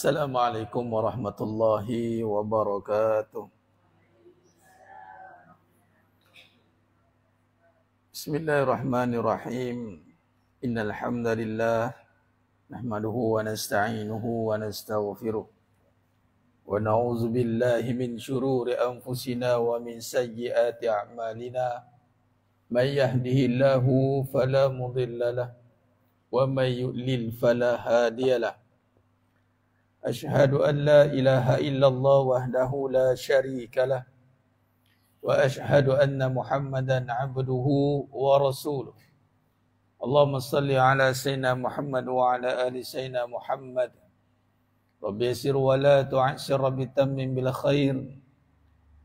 Assalamualaikum warahmatullahi wabarakatuh. Bismillahirrahmanirrahim. Innal hamdalillah nahmaduhu wa nasta'inuhu wa nastaghfiruh. Wa na'udzu billahi min shururi anfusina wa min sayyiati a'malina. May yahdihillahu fala mudilla lahu wa may yudlil fala hadiya lahu. أشهد أن لا إله إلا الله وحده لا شريك له وأشهد أن محمدا عبده ورسوله اللهم صل على سيدنا محمد وعلى آل سيدنا محمد رب يسر ولا تعسر بتمم بالخير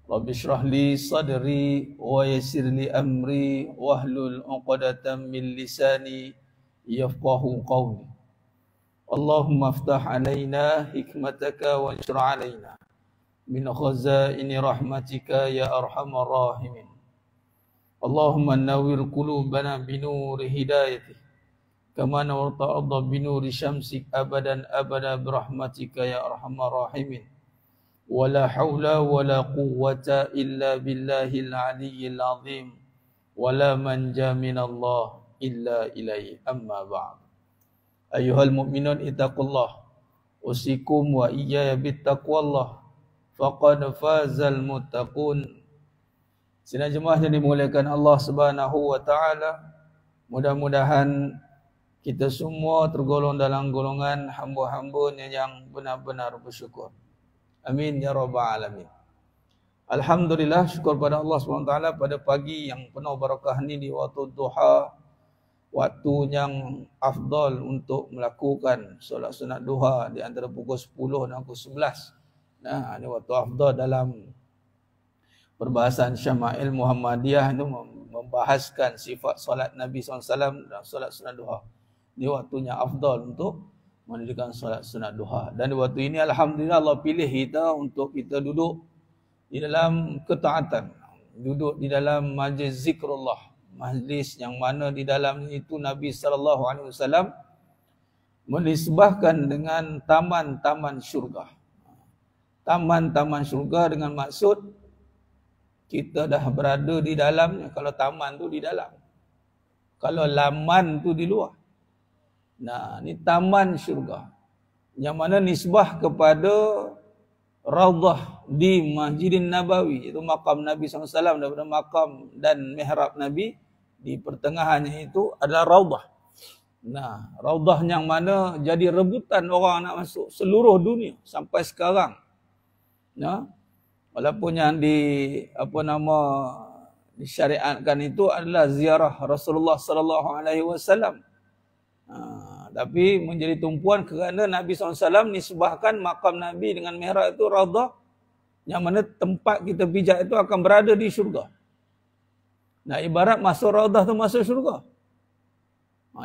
رب اشرح لي صدري ويسر لي أمري واحلل عقدة من لساني يفقه قولي Allahumma aftah alaina hikmataka wa anshur alaina min khazaini rahmatika ya arhamar rahimin. Allahumma nawwir qulubana binuri hidayati kama nawwarta arda binuri syamsik abadan abada birahmatika ya arhamar rahimin. Wala hawla wala quwwata illa billahil aliyyil azim. Wala manja minallah illa ilaihi amma ba'd. Ayuhal mu'minun ittaqullah usikum wa iyaya bittaqwallah faqad fazal muttaqun. Sidang jemaah yang dimuliakan Allah Subhanahu wa taala, mudah-mudahan kita semua tergolong dalam golongan hamba-hambanya yang benar-benar bersyukur. Amin ya rabbal alamin. Alhamdulillah, syukur pada Allah Subhanahu wa taala pada pagi yang penuh barakah ini di waktu duha, waktu yang afdal untuk melakukan solat sunat duha di antara pukul 10 dan pukul 11. Nah, ini waktu afdal dalam perbahasan Syama'il Muhammadiyah itu membahaskan sifat solat Nabi SAW dan solat sunat duha. Ini waktunya afdal untuk mendirikan solat sunat duha. Dan di waktu ini alhamdulillah Allah pilih kita untuk kita duduk di dalam ketaatan, duduk di dalam majlis zikrullah, majlis yang mana di dalam itu Nabi SAW menisbahkan dengan taman-taman syurga. Taman-taman syurga dengan maksud kita dah berada di dalamnya. Kalau taman tu di dalam, kalau laman tu di luar. Nah, ini taman syurga yang mana nisbah kepada Raudhah di Masjidin Nabawi, itu makam Nabi SAW, daripada makam dan mihrab Nabi. Di pertengahannya itu adalah Raudhah. Nah, Raudhah yang mana jadi rebutan orang nak masuk seluruh dunia sampai sekarang. Nah, walaupun yang disyariatkan itu adalah ziarah Rasulullah sallallahu alaihi wasallam. Tapi menjadi tumpuan kerana Nabi SAW nisbahkan makam Nabi dengan mihrab itu Raudhah, yang mana tempat kita pijak itu akan berada di syurga. Nah, ibarat masuk Raudhah tu masuk syurga.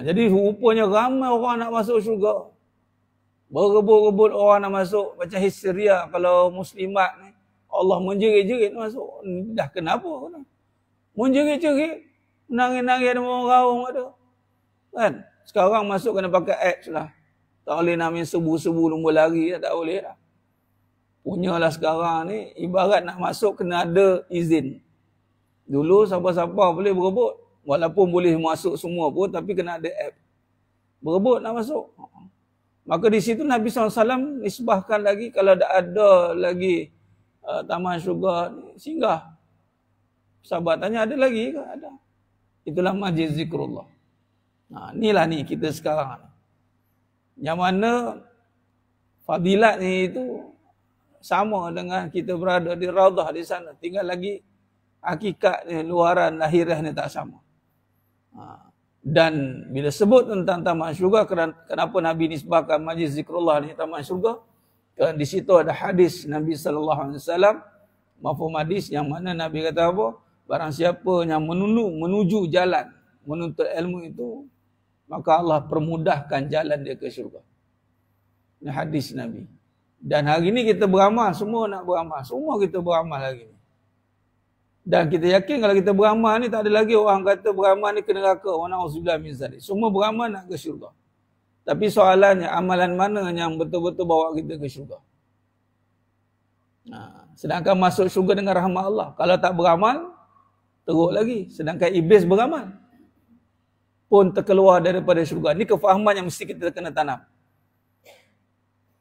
Jadi rupanya ramai orang nak masuk syurga. Berebut-rebut orang nak masuk. Macam histeria kalau muslimat ni, Allah menjerit-jerit masuk. Dah kenapa? Menjerit-jerit. Nangis-nangis ada orang raung ada. Kan? Sekarang masuk kena pakai apps lah. Tak boleh nak main sebu-sebu lumba lari. Tak boleh lah. Punyalah sekarang ni, ibarat nak masuk kena ada izin. Dulu siapa-siapa boleh berebut. Walaupun boleh masuk semua pun, tapi kena ada app. Berebut nak masuk. Maka di situ Nabi SAW nisbahkan lagi, kalau ada lagi taman syurga singgah. Sahabat tanya, ada lagi ke? Ada. Itulah majlis zikrullah. Nah, inilah ni kita sekarang. Yang mana fadilat ni itu sama dengan kita berada di Raudhah di sana. Tinggal lagi hakikat ni, luaran lahiriah ni tak sama. Dan bila sebut tentang taman syurga, kenapa Nabi nisbahkan majlis zikrullah ni taman syurga? Kerana di situ ada hadis Nabi SAW, mafhum hadis yang mana Nabi kata apa? Barang siapa yang menuju jalan menuntut ilmu itu, maka Allah permudahkan jalan dia ke syurga. Ini hadis Nabi. Dan hari ni kita beramal, semua nak beramal. Semua kita beramal hari ni. Dan kita yakin kalau kita beramal ni, tak ada lagi orang kata beramal ni ke neraka. Wa na'udzubillah min zalik. Semua beramal nak ke syurga. Tapi soalannya, amalan mana yang betul-betul bawa kita ke syurga? Sedangkan masuk syurga dengan rahmat Allah. Kalau tak beramal, teruk lagi. Sedangkan iblis beramal, pun terkeluar daripada syurga. Ini kefahaman yang mesti kita kena tanam.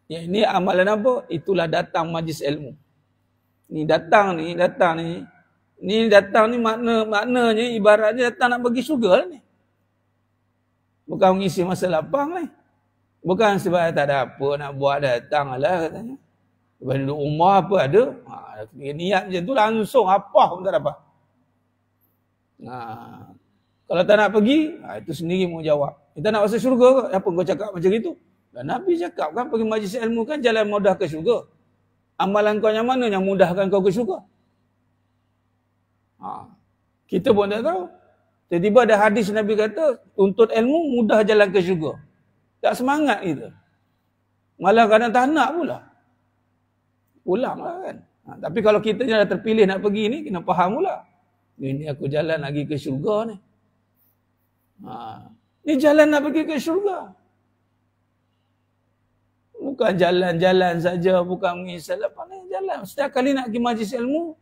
Ya, ini amalan apa? Itulah datang majlis ilmu. Ni datang ni maknanya ibaratnya datang nak pergi syurga ni. Bukan mengisi masa lapang ni. Bukan sebab tak ada apa nak buat, datang lah katanya. Lepas duduk rumah apa ada. Niat macam tu langsung apa pun tak dapat. Kalau tak nak pergi, itu sendiri mau jawab. Kita nak masuk syurga ke? Apa kau cakap macam itu? Dan Nabi cakap kan pergi majlis ilmu kan jalan mudah ke syurga. Amalan kau yang mana yang mudahkan kau ke syurga? Kita pun tak tahu. Tiba-tiba ada hadis Nabi kata, tuntut ilmu mudah jalan ke syurga. Tak semangat kita. Malah kadang tak nak pula. Pulang lah kan. Tapi kalau kita dah terpilih nak pergi ni, kena faham pula. Ini aku jalan lagi ke syurga ni. Ni jalan nak pergi ke syurga. Bukan jalan-jalan saja, bukan mengisal apa ni, jalan. Setiap kali nak pergi majlis ilmu,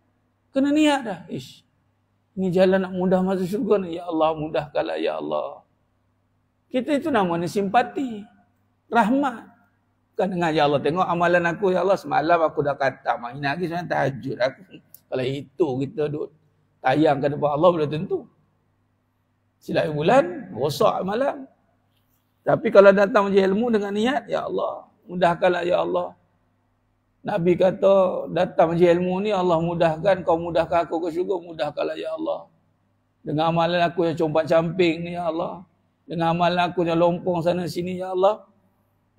kena niat dah. Ini jalan nak mudah masuk syurga ni. Ya Allah, mudahkanlah ya Allah. Kita itu namanya simpati, rahmat. Bukan dengan ya Allah, tengok amalan aku ya Allah, semalam aku dah kata, main lagi sebenarnya tahajud aku. Kalau itu kita duduk tayang ke depan Allah, boleh tentu. Silap bulan, rosak malam. Tapi kalau datang majlis ilmu dengan niat, ya Allah, mudahkanlah ya Allah. Nabi kata, datang majlis ilmu ni Allah mudahkan, kau mudahkan aku ke syurga, mudahkanlah ya Allah. Dengan amalan aku yang compak-camping ni ya Allah. Dengan amalan aku yang lompong sana sini ya Allah.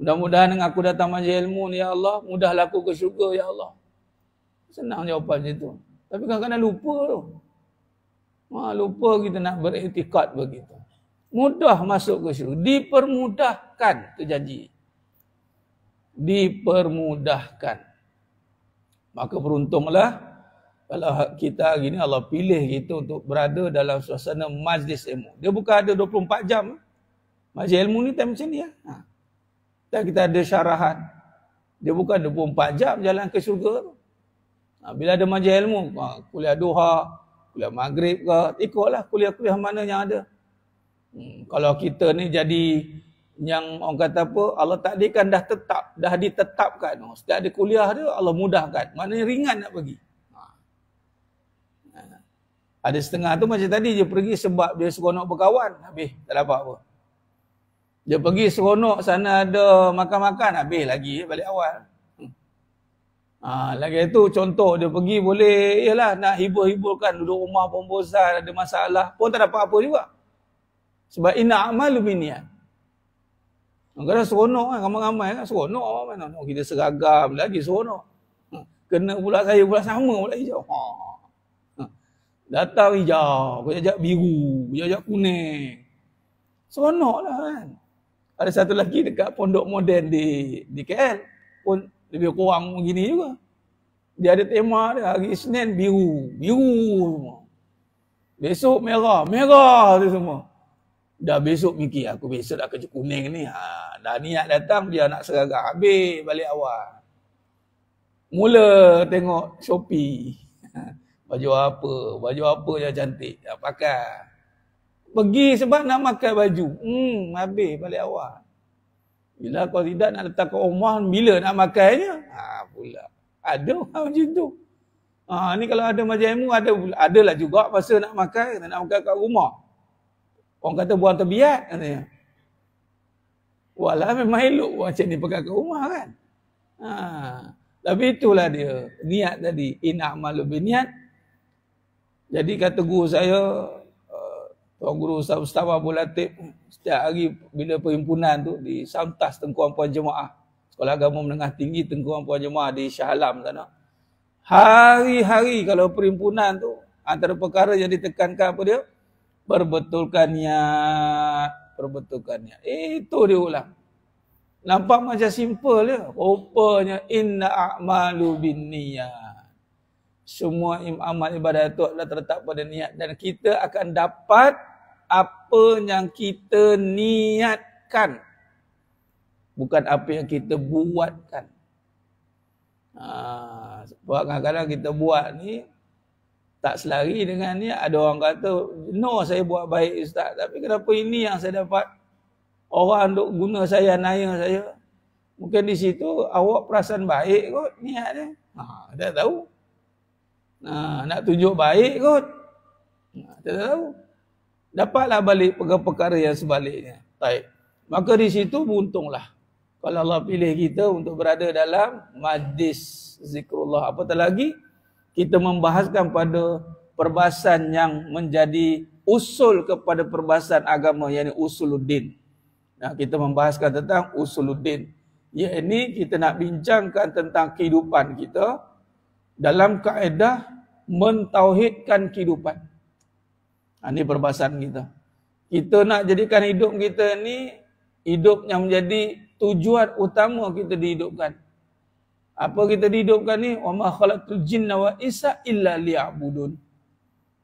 Mudah-mudahan dengan aku datang majlis ilmu ni ya Allah, mudahlah aku ke syurga ya Allah. Senang jawapan macam tu. Tapi kadang-kadang lupa tu. Lupa kita nak beriktikad begitu. Mudah masuk ke syurga. Dipermudahkan, tu janji. Dipermudahkan. Maka beruntunglah kalau kita hari ni Allah pilih kita untuk berada dalam suasana majlis ilmu. Dia bukan ada 24 jam. Majlis ilmu ni time macam ni. Dan kita ada syarahan. Dia bukan 24 jam jalan ke syurga. Bila ada majlis ilmu, kuliah duha, kuliah maghrib ke, ikutlah kuliah-kuliah mana yang ada. Kalau kita ni jadi yang orang kata apa, Allah takdirkan dah ditetapkan. Setiap ada kuliah dia Allah mudahkan. Maknanya ringan nak pergi. Ada setengah tu macam tadi dia pergi sebab dia seronok berkawan, habis tak dapat apa. Dia pergi seronok sana ada makan-makan, habis lagi balik awal. Lagi itu contoh dia pergi boleh ialah nak hibur-hiburkan, duduk rumah pun bosan, ada masalah pun tak dapat apa juga. Sebab inna amalu binniat. Kadang seronok kan, ramai-ramai kan, seronok mana kita seragam lagi seronok. Kena pula saya pula sama pula hijau. Datang hijau, kejap biru, kejap kuning. Seronok lah kan. Ada satu lagi dekat pondok moden di KL pun lebih kurang begini juga. Dia ada tema dia, hari Isnin biru semua. Besok merah tu semua. Dah besok mikir, aku besok dah kerja kuning ni. Dah niat datang, dia nak seragam. Habis balik awal. Mula tengok Shopee. Baju apa yang cantik. Dah pakai. Pergi sebab nak makan baju. Habis balik awal. Bila kau tidak nak letak ke rumah, bila nak makannya? Pula. Ada orang macam tu. Ni kalau ada majlis ilmu, adalah juga masa nak makan kat rumah. Orang kata buang terbiat katanya. Walah memang elok macam ni pakai kat rumah kan. Tapi itulah dia niat tadi, in'amalu biniat. Jadi kata guru saya, Tuan Guru Ustaz Abu Latif, setiap hari bila perhimpunan tu di Samtas Tengkuang Puan Jemaah, Sekolah Agama Menengah Tinggi Tengkuang Puan Jemaah di Shah Alam sana. Hari-hari kalau perhimpunan tu antara perkara yang ditekankan apa dia? Perbetulkan niat. Itu dia ulang. Nampak macam simple je. Rupanya inna a'malu binniyat. Semua amal ibadat itu adalah terletak pada niat. Dan kita akan dapat apa yang kita niatkan. bukan apa yang kita buatkan. Sebab kadang-kadang kita buat ni tak selari dengan ni. Ada orang kata, no, saya buat baik Ustaz, tapi kenapa ini yang saya dapat orang duk guna saya, naya saya? Mungkin di situ awak perasan baik kot niat dia. Tak tahu. Nak tunjuk baik kot. Tak tahu. Dapatlah balik perkara-perkara yang sebaliknya. Baik. Maka di situ beruntunglah kalau Allah pilih kita untuk berada dalam majlis zikrullah. Apatah lagi kita membahaskan pada perbahasan yang menjadi usul kepada perbahasan agama, yakni usuluddin. Kita membahaskan tentang usuluddin. Yakni kita nak bincangkan tentang kehidupan kita dalam kaedah mentauhidkan kehidupan. Ini perbahasan kita. Kita nak jadikan hidup kita ni hidup yang menjadi tujuan utama kita dihidupkan. Apa kita dihidupkan ni? Wa ma khalaqtul jinna wa insa illa liya'budun.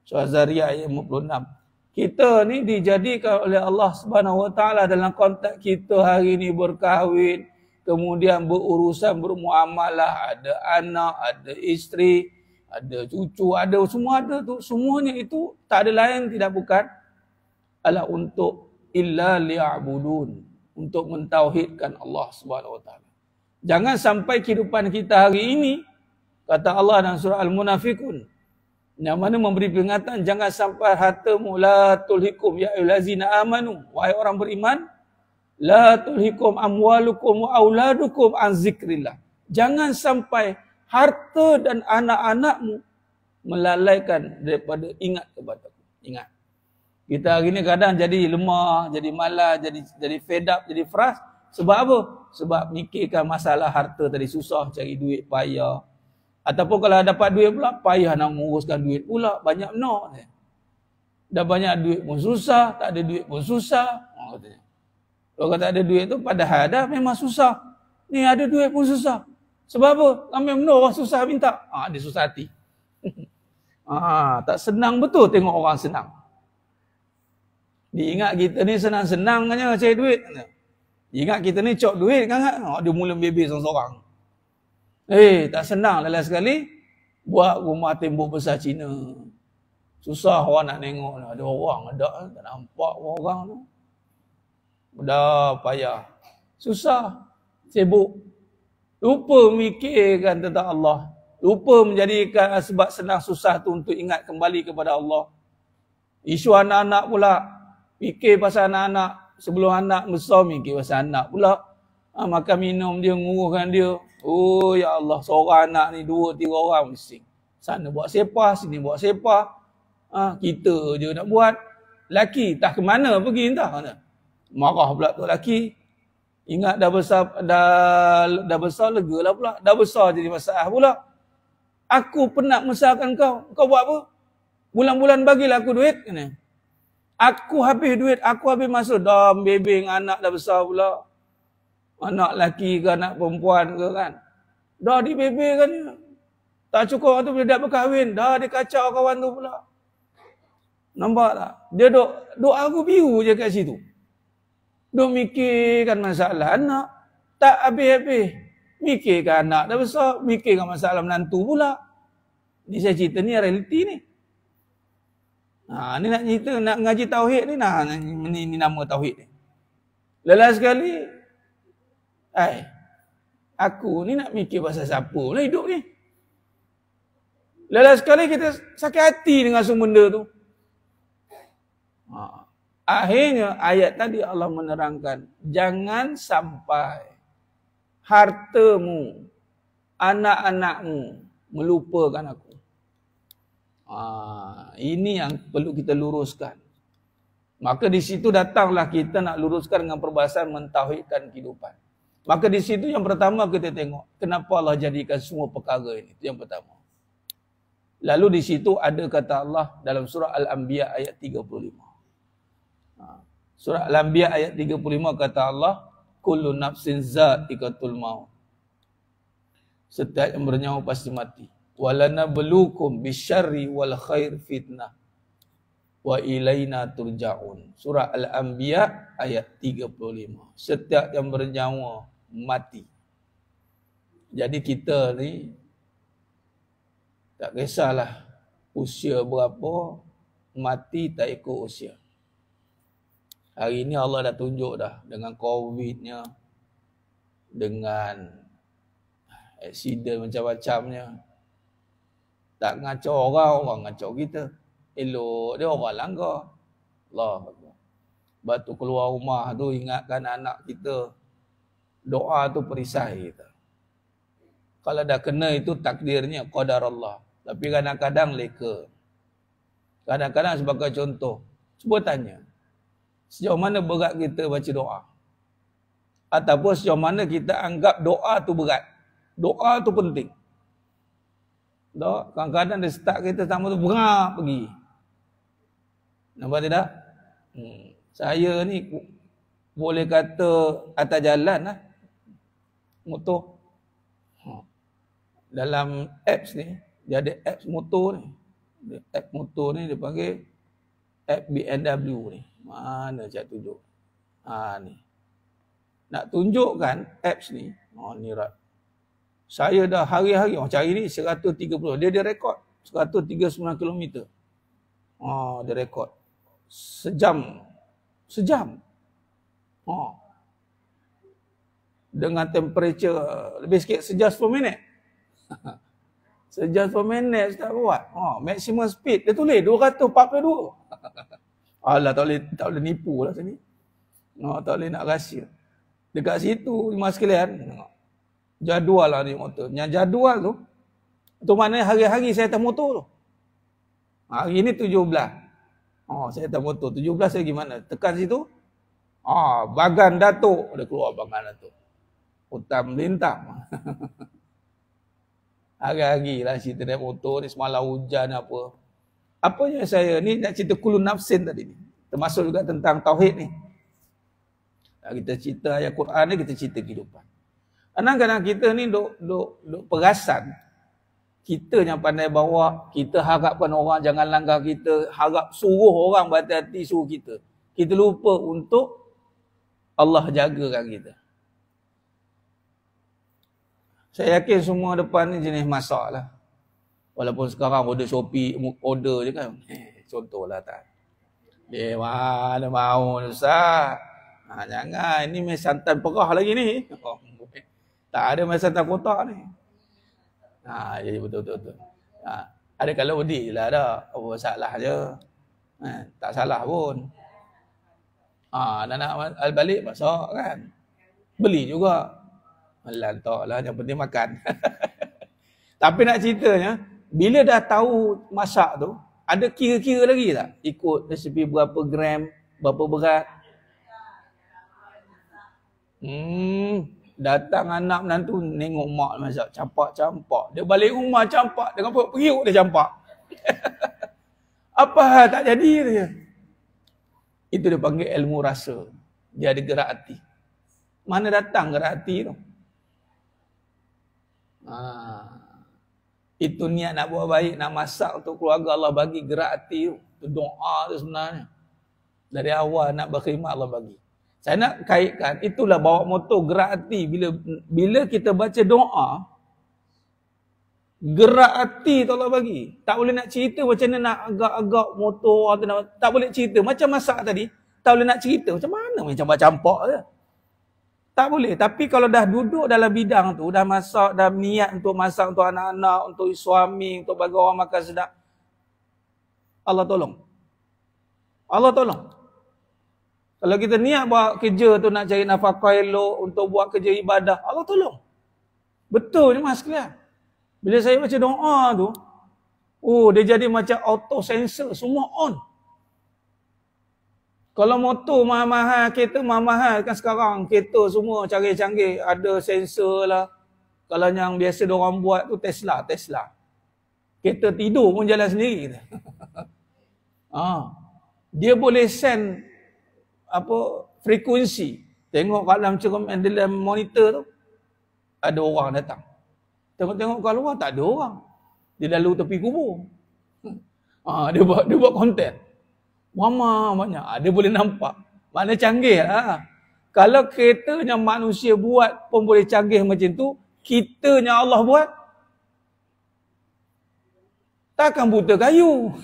Surah Zariyat ayat 56. Kita ni dijadikan oleh Allah Subhanahu Wa Taala dalam konteks kita hari ni berkahwin, kemudian berurusan, bermuamalah, ada anak, ada isteri, ada cucu, ada semua ada tu. Semuanya itu tak ada lain tidak bukan adalah untuk illa liya'budun, untuk mentauhidkan Allah Subhanahu Wa Taala. Jangan sampai kehidupan kita hari ini, kata Allah dalam surah Al-Munafiqun, yang mana memberi peringatan, jangan sampai hartamu la tulhikum ya ayyuhallazina amanu, wahai orang beriman, la tulhikum amwalukum wa auladukum an zikrillah. Jangan sampai harta dan anak-anakmu melalaikan daripada ingat kepadaku. Ingat. Kita hari ni kadang jadi lemah, jadi malas, jadi fed up, jadi frust. Sebab apa? Sebab mikirkan masalah harta tadi, susah cari duit, payah. Ataupun kalau dapat duit pula, payah nak menguruskan duit pula, banyak benar. Dah banyak duit pun susah, tak ada duit pun susah. Katanya. Kalau tak ada duit tu, padahal dah memang susah. Ni ada duit pun susah. Sebab apa? Ramai benar orang susah minta. Dia susah hati. Tak senang betul tengok orang senang. Diingat kita ni senang-senang kan cari duit. Ingat kita ni cok duit kan? Dia mula bebel seorang-seorang. Tak senang lala sekali buat rumah tembok besar Cina. Susah orang nak tengok. Ada orang, ada tak nampak orang tu. Dah payah. Susah. Sibuk. Lupa memikirkan tentang Allah. Lupa menjadikan sebab senang susah tu untuk ingat kembali kepada Allah. Isu anak-anak pula. Fikir pasal anak-anak. Sebelum anak besar, mikir pasal anak pula. Makan minum dia, nguruskan dia. Oh ya Allah, seorang anak ni 2-3 orang bising. Sana buat sepah, sini buat sepah. Kita je nak buat. Laki tak ke mana pergi entah mana. Marah pula tu laki. Ingat dah besar legalah pula. Dah besar jadi masalah pula. Aku penat mesahkan kau. Kau buat apa? Bulan-bulan bagilah aku duit. Aku habis duit, aku habis masa. Dah bebeng anak dah besar pula. Anak lelaki ke anak perempuan ke kan. Dah dibebelkan dia. Tak cukup tu bila dah berkahwin. Dah dia kacau kawan tu pula. Nampak tak? Dia duk aku biru je kat situ. Duk mikirkan masalah anak. Tak habis-habis. Mikirkan anak dah besar. Mikirkan masalah menantu pula. Ni saya cerita ni realiti ni. Ni nak cerita, nak ngaji tauhid ni. Ni nama tauhid ni. Lelah sekali. Aku ni nak mikir pasal siapa lah hidup ni. Lelah sekali kita sakit hati dengan semua benda tu. Akhirnya ayat tadi Allah menerangkan, jangan sampai hartamu, anak-anakmu melupakan aku. Ini yang perlu kita luruskan. Maka di situ datanglah kita nak luruskan dengan perbahasan mentauhidkan kehidupan. Maka di situ yang pertama kita tengok, kenapa Allah jadikan semua perkara ini. Itu yang pertama. Lalu di situ ada kata Allah dalam surah Al-Anbiya ayat 35. Surah Al-Anbiya ayat 35 kata Allah, kullu nafsin za'iqatul maut. Setiap yang bernyawa pasti mati. Walanabluukum bisyarri wal khair fitnah. wa ilaina turja'un. Surah Al-Anbiya ayat 35. Setiap yang bernyawa mati. Jadi kita ni tak kisahlah usia berapa, mati tak ikut usia. Hari ni Allah dah tunjuk dah dengan COVID-nya, dengan aksiden macam-macamnya. Tak ngacau orang, orang ngacau kita. Elok dia orang langgar. Allah. Batu keluar rumah tu ingatkan anak kita. Doa tu perisai kita. Kalau dah kena itu takdirnya, qadar Allah. Tapi kadang-kadang leka. Kadang-kadang sebagai contoh, cuba tanya. Sejauh mana berat kita baca doa? Ataupun sejauh mana kita anggap doa tu berat? Doa tu penting. Kadang-kadang dia start kita sama tu berat pergi. Nampak tidak? Saya ni boleh kata atas jalan lah. Motor. Dalam apps ni, dia ada apps motor ni. App motor ni dia panggil app BMW ni. Mana saya tunjuk? Ni. Nak tunjukkan apps ni. Ni rat. Saya dah hari-hari cari ni 130. Dia rekod 139 km. Dia rekod. Sejam. Dengan temperature lebih sikit sejam 10 minit. Sejam 10 minit tak buat. Maximum speed dia tulis 242. Alah tak boleh nipu lah sini. Tak boleh nak rahsia. Dekat situ mas sekalian. Jadual lah ni motor. Yang jadual tu maknanya hari-hari saya atas motor tu. Hari ni 17. Saya atas motor. 17 saya gimana? Tekan situ. Bagan Datuk. Dia keluar bagan Datuk. Hutan melintang. Hari-hari lah cerita naik motor ni. Semalam hujan apa. Apa yang saya ni nak cerita kulun nafsin tadi ni. Termasuk juga tentang tauhid ni. Kita cerita ayat Quran ni, kita cerita kehidupan. Kadang-kadang kita ni duk perasan. Kita yang pandai bawa, kita harapkan orang jangan langgar kita, harap suruh orang berhati-hati suruh kita. Kita lupa untuk Allah jagakan kita. Saya yakin semua depan ni jenis masak lah. Walaupun sekarang order Shopee, order je kan. Contohlah tak. Dia mana mau Ustaz. Jangan, ini mes santan perah lagi ni. Tak ada mes santan kotak ni. Jadi betul-betul. Ada kalau budi lah dah. Apa salah je. Tak salah pun. Nak balik masak kan. Beli juga. Lantak lah, yang penting makan. Tapi nak ceritanya, bila dah tahu masak tu, ada kira-kira lagi tak? Ikut resepi berapa gram, berapa berat. Datang anak menantu nengok mak masak, campak-campak. Dia balik rumah campak, dengan periuk dia campak. Apa hal tak jadi dia? Itu dia panggil ilmu rasa. Dia ada gerak hati. Mana datang gerak hati tu? Itu niat nak buat baik, nak masak untuk keluarga, Allah bagi gerak hati tu. Itu doa tu sebenarnya. Dari awal nak berkhidmat Allah bagi. Saya nak kaitkan, itulah bawa motor gerak hati. Bila kita baca doa, gerak hati tu Allah bagi. Tak boleh nak cerita macam mana nak agak-agak motor. Tak boleh cerita. Macam masak tadi, tak boleh nak cerita. Macam mana main campak-campak je. Tak boleh. Tapi kalau dah duduk dalam bidang tu, dah masak, dah niat untuk masak untuk anak-anak, untuk suami, untuk bagi orang makan sedap, Allah tolong. Allah tolong. Kalau kita niat buat kerja tu nak cari nafkah elok, untuk buat kerja ibadah, Allah tolong. Betul je mas sekalian. Bila saya baca doa tu, dia jadi macam auto sensor, semua on. Kalau motor mahal-mahal, kereta mahal-mahal kan sekarang, kereta semua canggih-canggih, ada sensor lah. Kalau yang biasa diorang buat tu Tesla. Kereta tidur pun jalan sendiri. Dia boleh send frekuensi. Tengok kat dalam monitor tu, ada orang datang. Tengok-tengok kat luar tak ada orang. Dia lalu tepi kubur. Dia buat konten. Ramah banyak. Dia boleh nampak. Mana canggih lah. Kalau keretanya manusia buat pun boleh canggih macam tu, kitanya Allah buat, takkan buta kayu.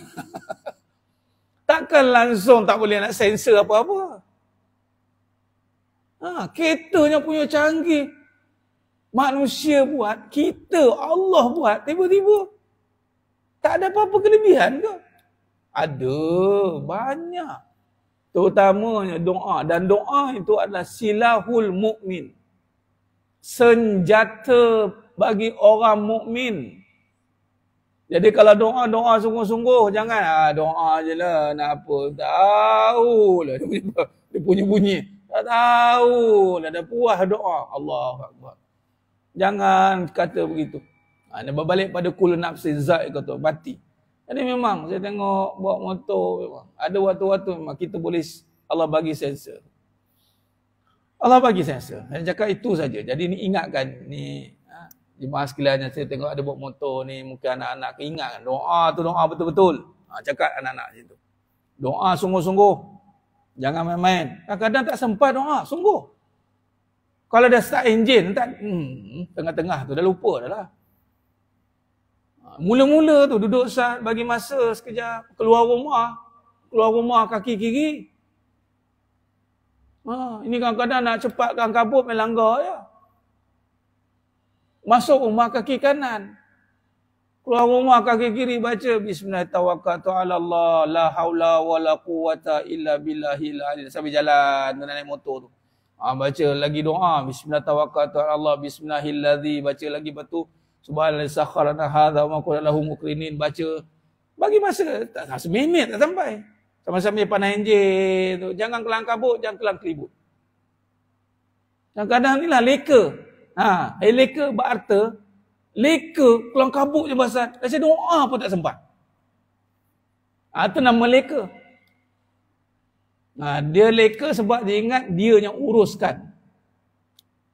Takkan langsung tak boleh nak sensor apa-apa. Keretanya punya canggih. Manusia buat, kita, Allah buat, tiba-tiba tak ada apa-apa kelebihan ke? Ada, banyak. Terutamanya doa. Dan doa itu adalah silahul mukmin. Senjata bagi orang mukmin. Jadi kalau doa-doa sungguh-sungguh, jangan doa je lah, nak apa. Tahu lah dia punya bunyi. Tak tahu lah, dah puas doa. Allahu Akbar. Jangan kata begitu. Dia berbalik pada kul nafsi zat kata, mati. Jadi memang saya tengok bawa motor memang. Ada waktu-waktu memang kita boleh, Allah bagi sensor. Allah bagi sensor. Saya cakap itu saja. Jadi ni ingatkan ni jemaah sekalian, saya tengok ada bawa motor ni, mungkin anak-anak ingatkan doa tu doa betul-betul. Cakap anak-anak macam tu. Doa sungguh-sungguh. Jangan main-main. Kadang-kadang tak sempat doa, sungguh. Kalau dah start engine, tengah-tengah tu dah lupa dah lah. Mula-mula tu duduk sat, bagi masa sekejap, keluar rumah kaki kiri. Ini kadang-kadang nak cepatkan kabut main langgar je. Masuk rumah kaki kanan. Keluar rumah kaki kiri baca Bismillahirrahmanirrahim, la haula wala quwata illa billahil aliyyil azim. Sambil jalan naik motor tu. Baca lagi doa Bismillahirrahmanirrahim, bismillahilladzi, baca lagi batu subhanallazi sakharana hadza wa ma kunna lahu muqrinin, baca bagi masa tak seminit tak sampai. Sama-sama panah enjin tu, jangan kelang kabut, jangan kelang kelibut. Kadang-kadang ni lah leka. Leka berarti leka kelang kabut je pasal rasa doa pun tak sempat. Itu nama leka. Dia leka sebab dia ingat dia yang uruskan.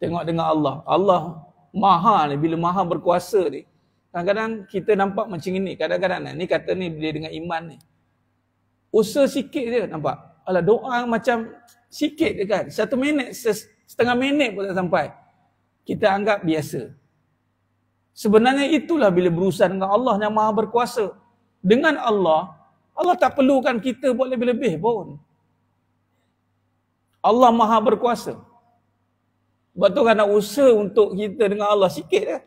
Tengok dengan Allah. Allah maha ni, bila maha berkuasa ni. Kadang-kadang kita nampak macam ini. Kadang-kadang ni kata ni dia dengan iman ni. Usaha sikit je nampak. Alah doa macam sikit je kan. 1 minit, setengah minit pun tak sampai. Kita anggap biasa. Sebenarnya itulah bila berurusan dengan Allah yang maha berkuasa. Dengan Allah, Allah tak perlukan kita buat lebih-lebih pun. Allah maha berkuasa. Sebab tu kan nak usaha untuk kita dengan Allah sikit je.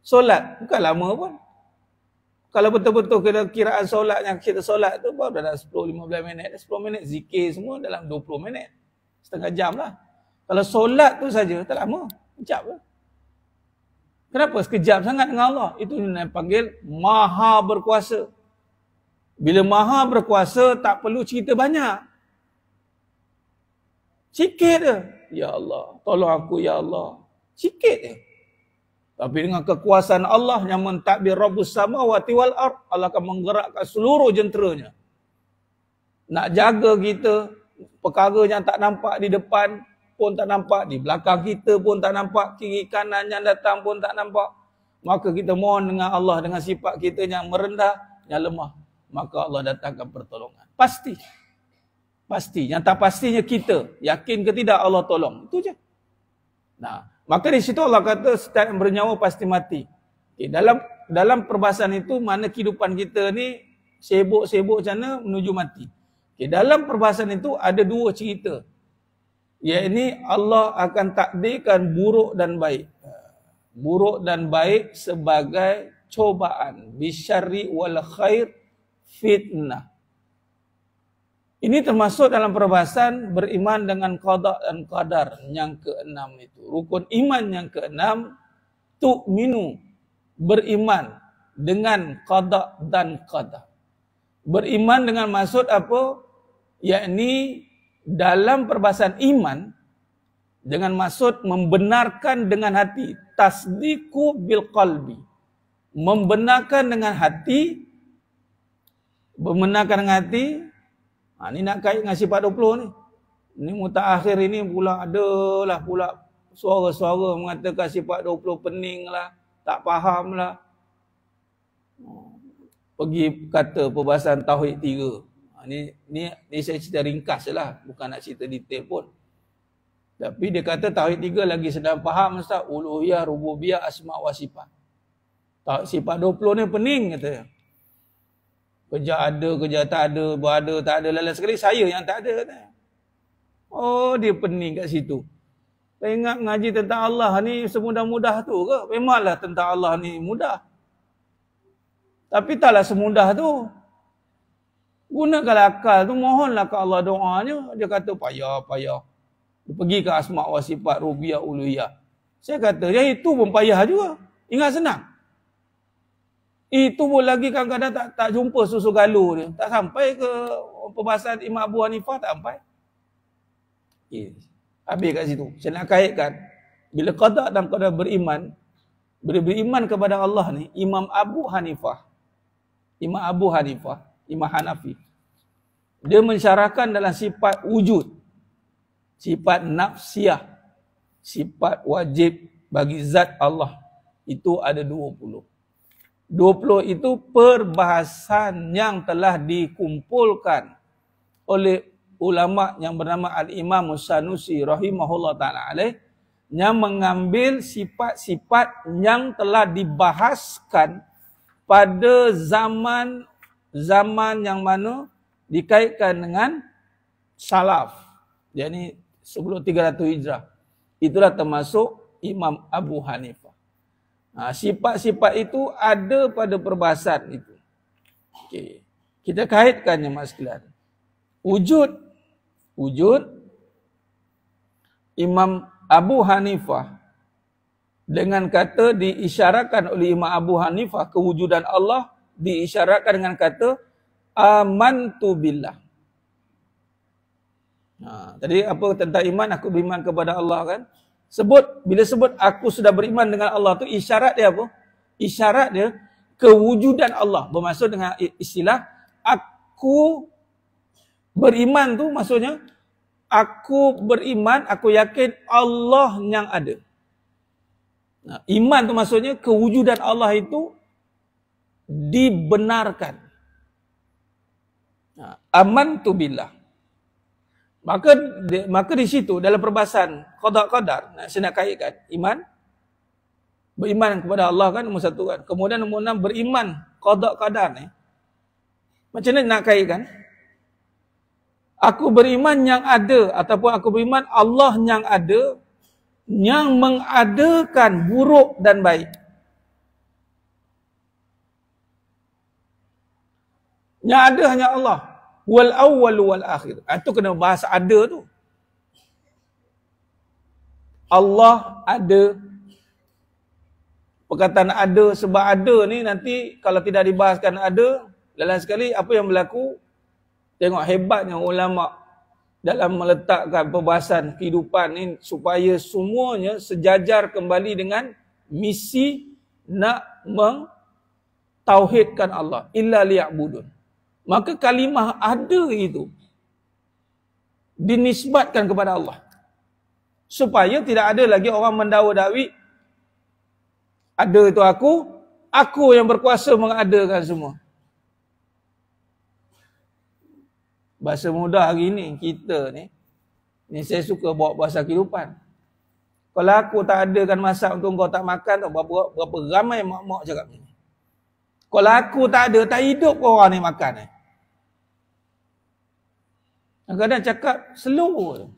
Solat, bukan lama pun. Kalau betul-betul kiraan solat yang kita solat tu baru dalam 10-15 minit. 10 minit zikir semua dalam 20 minit. Setengah jam lah. Kalau solat tu saja tak lama. Sekejap lah. Kenapa sekejap sangat dengan Allah? Itu yang panggil maha berkuasa. Bila maha berkuasa tak perlu cerita banyak. Sikit je. Ya Allah, tolong aku ya Allah. Sikit je. Tapi dengan kekuasaan Allah yang mentadbir Rabbus samawati wal ard, Allah akan menggerakkan seluruh jenteranya. Nak jaga kita, perkara yang tak nampak di depan pun tak nampak, di belakang kita pun tak nampak, kiri kanan yang datang pun tak nampak. Maka kita mohon dengan Allah dengan sifat kita yang merendah, yang lemah. Maka Allah datangkan pertolongan. Pasti. Pasti. Yang tak pastinya kita. Yakin ke tidak Allah tolong. Itu je. Maka di situ Allah kata setiap yang bernyawa pasti mati. Dalam perbahasan itu mana kehidupan kita ni sibuk-sibuk macam mana menuju mati. Dalam perbahasan itu ada 2 cerita. Iaitu Allah akan takdirkan buruk dan baik. Buruk dan baik sebagai cobaan. Bisyarri wal khair fitnah. Ini termasuk dalam perbahasan beriman dengan qada dan qadar yang ke-6 itu. Rukun iman yang ke-6, tu'minu, beriman dengan qada dan qadar. Beriman dengan maksud apa? Yakni dalam perbahasan iman dengan maksud membenarkan dengan hati, tasdiqu bil qalbi. Membenarkan dengan hati, membenarkan dengan hati. Ni nak kait dengan sifat 20 ni. Ni mutaakhir ini pula adalah pula suara-suara mengatakan sifat 20 pening lah, tak faham lah. Pergi kata perbahasan tauhid 3. Ni saya cerita ringkas lah, bukan nak cerita detail pun. Tapi dia kata tauhid 3 lagi sedang faham Ustaz, uluhiyah, rububiyah, asma wa sifat. Sifat 20 ni pening kata. Kerja ada, kerja tak ada, berada tak ada, lain sekali saya yang tak ada kata. Oh, dia pening kat situ. Saya ingat ngaji tentang Allah ni semudah-mudah tu ke? Memanglah tentang Allah ni mudah. Tapi taklah semudah tu. Gunakanlah akal tu, mohonlah ke Allah doanya. Dia kata payah. Dia pergi ke asma wa sifat, rububiyah, uluhiyah. Saya kata, ya itu pun payah juga. Ingat senang. Itu pun lagi kadang-kadang tak jumpa susu galuh dia. Tak sampai ke perbahasan Imam Abu Hanifah, tak sampai. Habis kat situ. Saya nak kaitkan. Bila qada dan qadar beriman kepada Allah ni, Imam Hanafi, dia mensyarahkan dalam sifat wujud, sifat nafsiyah, sifat wajib bagi zat Allah, itu ada 20. 20 itu perbahasan yang telah dikumpulkan oleh ulama yang bernama Al-Imam Sanusi rahimahullah ta'ala alaih, yang mengambil sifat-sifat yang telah dibahaskan pada zaman yang mana dikaitkan dengan salaf, yakni sebelum 300 Hijrah. Itulah termasuk Imam Abu Hanifah. Sifat-sifat itu ada pada perbahasan itu. Okey. Kita kaitkannya mas sekalian. Wujud Imam Abu Hanifah dengan kata diisyaratkan oleh Imam Abu Hanifah, kewujudan Allah diisyaratkan dengan kata amantu billah. Tadi apa tentang iman? Aku beriman kepada Allah kan? Bila sebut aku sudah beriman dengan Allah tu, isyarat dia apa? Isyarat dia kewujudan Allah. Bermaksud dengan istilah aku beriman tu maksudnya aku beriman, aku yakin Allah yang ada. Iman tu maksudnya kewujudan Allah itu dibenarkan. Amantu billah. Maka di situ dalam perbahasan qada qadar, saya nak kaitkan iman, beriman kepada Allah kan nombor 1 kan. Kemudian nombor 6 beriman qada qadar ni. Macam mana nak kaitkan? Aku beriman yang ada ataupun aku beriman Allah yang ada, yang mengadakan buruk dan baik. Yang ada hanya Allah. Wal awwal wal akhir. Itu kena bahasa ada tu. Allah ada. Perkataan ada, sebab ada ni nanti kalau tidak dibahaskan ada, lain sekali apa yang berlaku. Tengok hebatnya ulama dalam meletakkan perbahasan kehidupan ni supaya semuanya sejajar kembali dengan misi nak mentauhidkan Allah. Illa liya'budun. Maka kalimah ada itu dinisbatkan kepada Allah. Supaya tidak ada lagi orang mendakwa-dakwi ada itu aku yang berkuasa mengadakan semua. Bahasa mudah hari ni, kita ni saya suka bawa bahasa kehidupan. Kalau aku tak adakan masak untuk kau tak makan, berapa ramai mak-mak cakap ni. Kalau aku tak ada, tak hidup orang ni makan. Kadang-kadang cakap slow.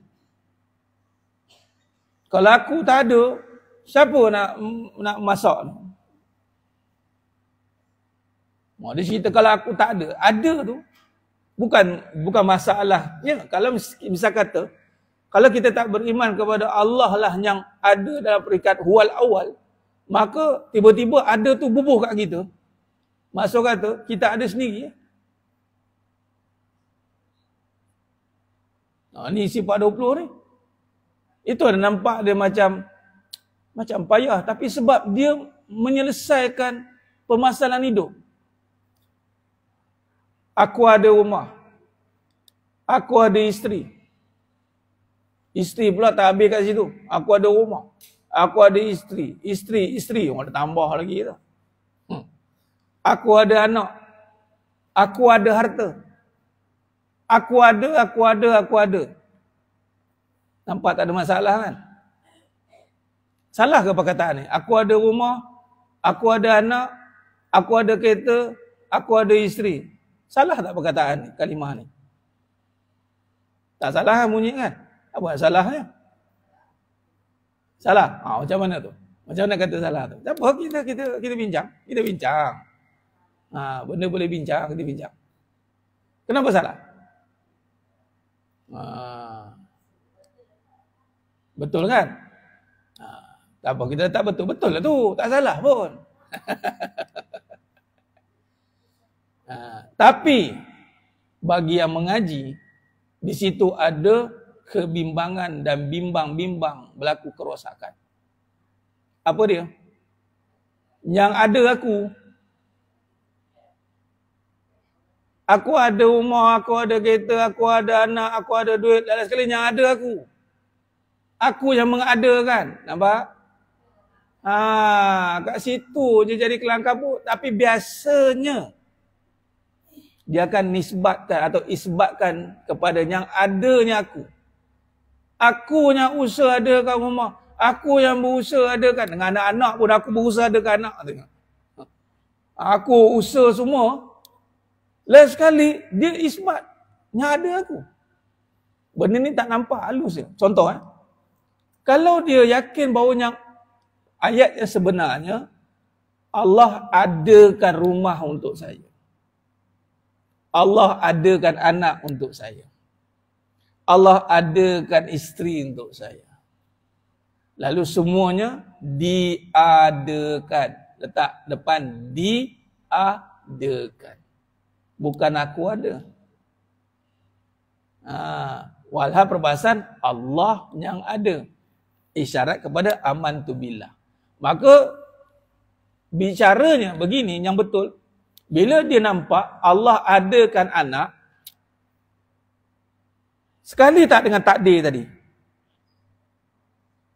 Kalau aku tak ada, siapa nak masak? Dia cerita kalau aku tak ada tu bukan masalah. Ya, kalau misal kata, kalau kita tak beriman kepada Allah lah yang ada dalam peringkat huwal awal, maka tiba-tiba ada tu bubuh kat kita. Maksud kata, kita ada sendiri. Ni sifat 20 ni. Itu ada nampak dia macam payah. Tapi sebab dia menyelesaikan permasalahan hidup. Aku ada rumah. Aku ada isteri. Isteri pula tak habis kat situ. Aku ada rumah. Aku ada isteri. Isteri. Orang ada tambah lagi tu. Aku ada anak. Aku ada harta. Aku ada. Nampak tak ada masalah kan? Salah ke perkataan ni? Aku ada rumah, aku ada anak, aku ada kereta, aku ada isteri. Salah tak perkataan ni, kalimah ni? Tak salah kan bunyi kan? Apa salahnya? Salah. Macam mana tu? Macam mana kata salah tu? Tak apa, kita bincang. Kita bincang. Benda boleh bincang, kita bincang. Kenapa salah? Betul kan? Tak apa, kita tak betul. Betul lah tu. Tak salah pun. Tapi, bagi yang mengaji, di situ ada kebimbangan dan bimbang-bimbang berlaku kerosakan. Apa dia? Yang ada aku ada rumah, aku ada kereta, aku ada anak, aku ada duit, dan sekali yang ada aku. Aku yang mengadakan. Nampak? Kat situ je jadi kelang kabut. Tapi biasanya dia akan nisbatkan atau isbatkan kepada yang adanya aku. Aku yang usaha adakan rumah. Aku yang berusaha adakan. Dengan anak-anak pun aku berusaha adakan anak. Aku usaha semua. Lain sekali dia isbat yang ada aku. Benda ni tak nampak halus je. Contoh kalau dia yakin bahawa yang ayat yang sebenarnya Allah adakan rumah untuk saya. Allah adakan anak untuk saya. Allah adakan isteri untuk saya. Lalu semuanya diadakan. Letak depan diadakan. Bukan aku ada. Walhal perbahasan Allah yang ada. Isyarat kepada amantu billah. Maka bicaranya begini yang betul. Bila dia nampak Allah adakan anak, sekali tak dengan takdir tadi?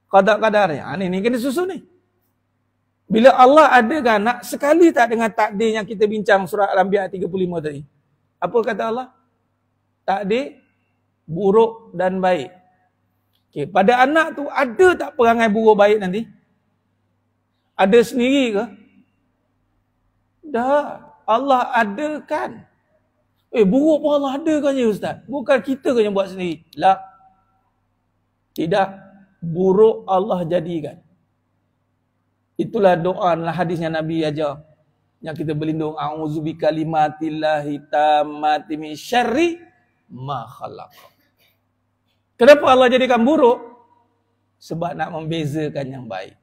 Qadar-qadarnya. Ni kena susun ni. Bila Allah adakan anak, sekali tak dengan takdir yang kita bincang surah Al-Anbiya 35 tadi? Apa kata Allah? Takdir buruk dan baik. Okay, pada anak tu ada tak perangai buruk baik nanti? Ada sendiri ke? Dah. Allah adakan. Buruk pun Allah adakan je Ustaz. Bukan kita ke yang buat sendiri. La. Tidak. Buruk Allah jadikan. Itulah doa dan hadis yang Nabi ajar. Yang kita berlindung. A'udzu bikalimatillahi tammati min syarri ma khalaq. Kenapa Allah jadikan buruk? Sebab nak membezakan yang baik.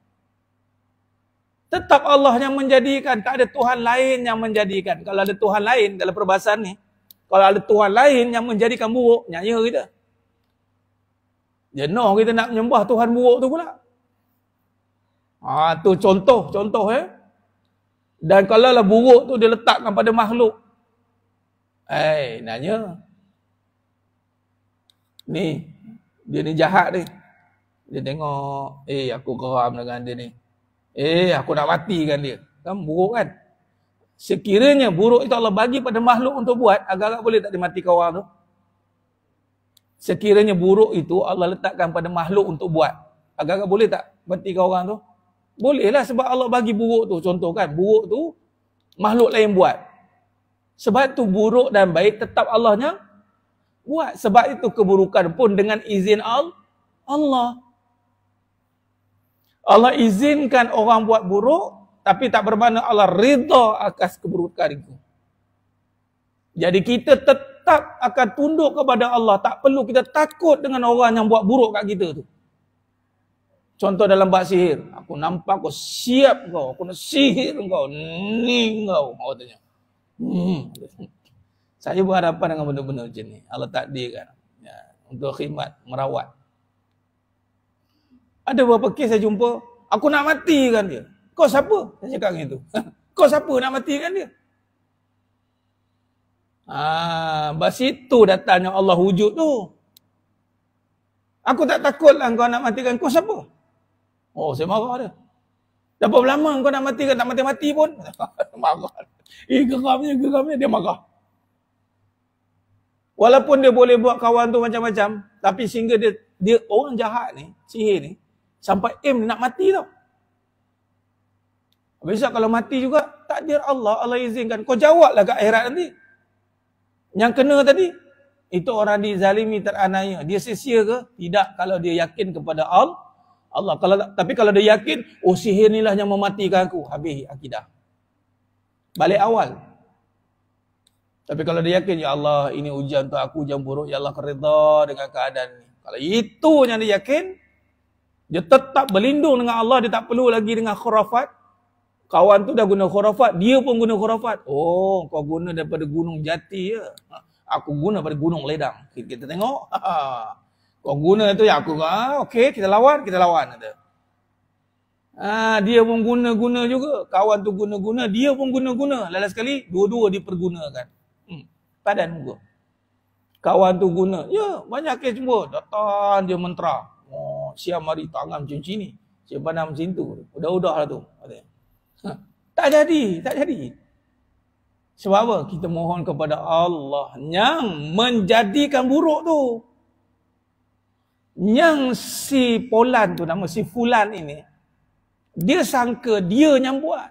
Tetap Allah yang menjadikan. Tak ada Tuhan lain yang menjadikan. Kalau ada Tuhan lain dalam perbahasan ni. Kalau ada Tuhan lain yang menjadikan buruk. Nyaya kita. Jenuh kita nak menyembah Tuhan buruk tu pula. Tu contoh. Dan kalau lah buruk tu dia letakkan pada makhluk. Nanya. Ni. Dia ni jahat ni. Dia tengok. Aku geram dengan dia ni. Aku nak matikan dia. Kan buruk kan? Sekiranya buruk itu Allah bagi pada makhluk untuk buat, agak-agak boleh tak dimatikan orang tu? Sekiranya buruk itu Allah letakkan pada makhluk untuk buat, agak-agak boleh tak matikan orang tu? Bolehlah sebab Allah bagi buruk tu. Contoh kan, buruk tu makhluk lain buat. Sebab tu buruk dan baik tetap Allahnya buat. Sebab itu keburukan pun dengan izin Allah. Allah izinkan orang buat buruk, tapi tak bermakna Allah ridha atas keburukan itu. Jadi kita tetap akan tunduk kepada Allah. Tak perlu kita takut dengan orang yang buat buruk kat kita tu. Contoh dalam bab sihir. Aku nampak kau siap kau. Aku nak sihir kau. Ni kau. Katanya. Saya berhadapan dengan benda-benda macam ni. Allah takdirkan. Untuk khidmat, merawat. Ada beberapa kes saya jumpa, aku nak matikan dia. Kau siapa? Saya cakap macam tu. Kau siapa nak matikan dia? Bas itu datangnya Allah wujud tu. Aku tak takutlah kau nak matikan. Kau siapa? Saya marah dia. Dah berapa lama kau nak matikan, tak mati-mati pun? Marah. Geramnya dia marah. Walaupun dia boleh buat kawan tu macam-macam, tapi sehingga dia orang jahat ni, sihir ni, sampai aim nak mati tau. Besok kalau mati juga, takdir Allah, Allah izinkan. Kau jawablah kat akhirat nanti. Yang kena tadi, itu orang dizalimi, teraniaya. Dia sia-sia ke? Tidak, kalau dia yakin kepada Allah. Tapi kalau dia yakin, oh sihir ni lah yang mematikan aku, habis akidah. Balik awal. Tapi kalau dia yakin, ya Allah, ini ujian untuk aku, ujian buruk, ya Allah, kau redha dengan keadaan ni. Kalau itu yang dia yakin, dia tetap berlindung dengan Allah, dia tak perlu lagi dengan khurafat. Kawan tu dah guna khurafat, dia pun guna khurafat. Oh, kau guna daripada gunung jati ya. Aku guna daripada gunung ledang. Kita tengok. Kau guna tu ya, aku okey, kita lawan. Kata. Dia pun guna juga. Kawan tu guna, dia pun guna. Lala sekali, dua-dua dipergunakan. Padan muka. Kawan tu guna. Ya, banyak kes jumpa. Datang dia mentera. Oh, siam hari tangan macam ni. Siap pandang macam tu. Udah lah tu. Tak jadi. Sebab apa? Kita mohon kepada Allah yang menjadikan buruk tu. Yang si Polan tu, nama si Fulan ini, dia sangka dia yang buat.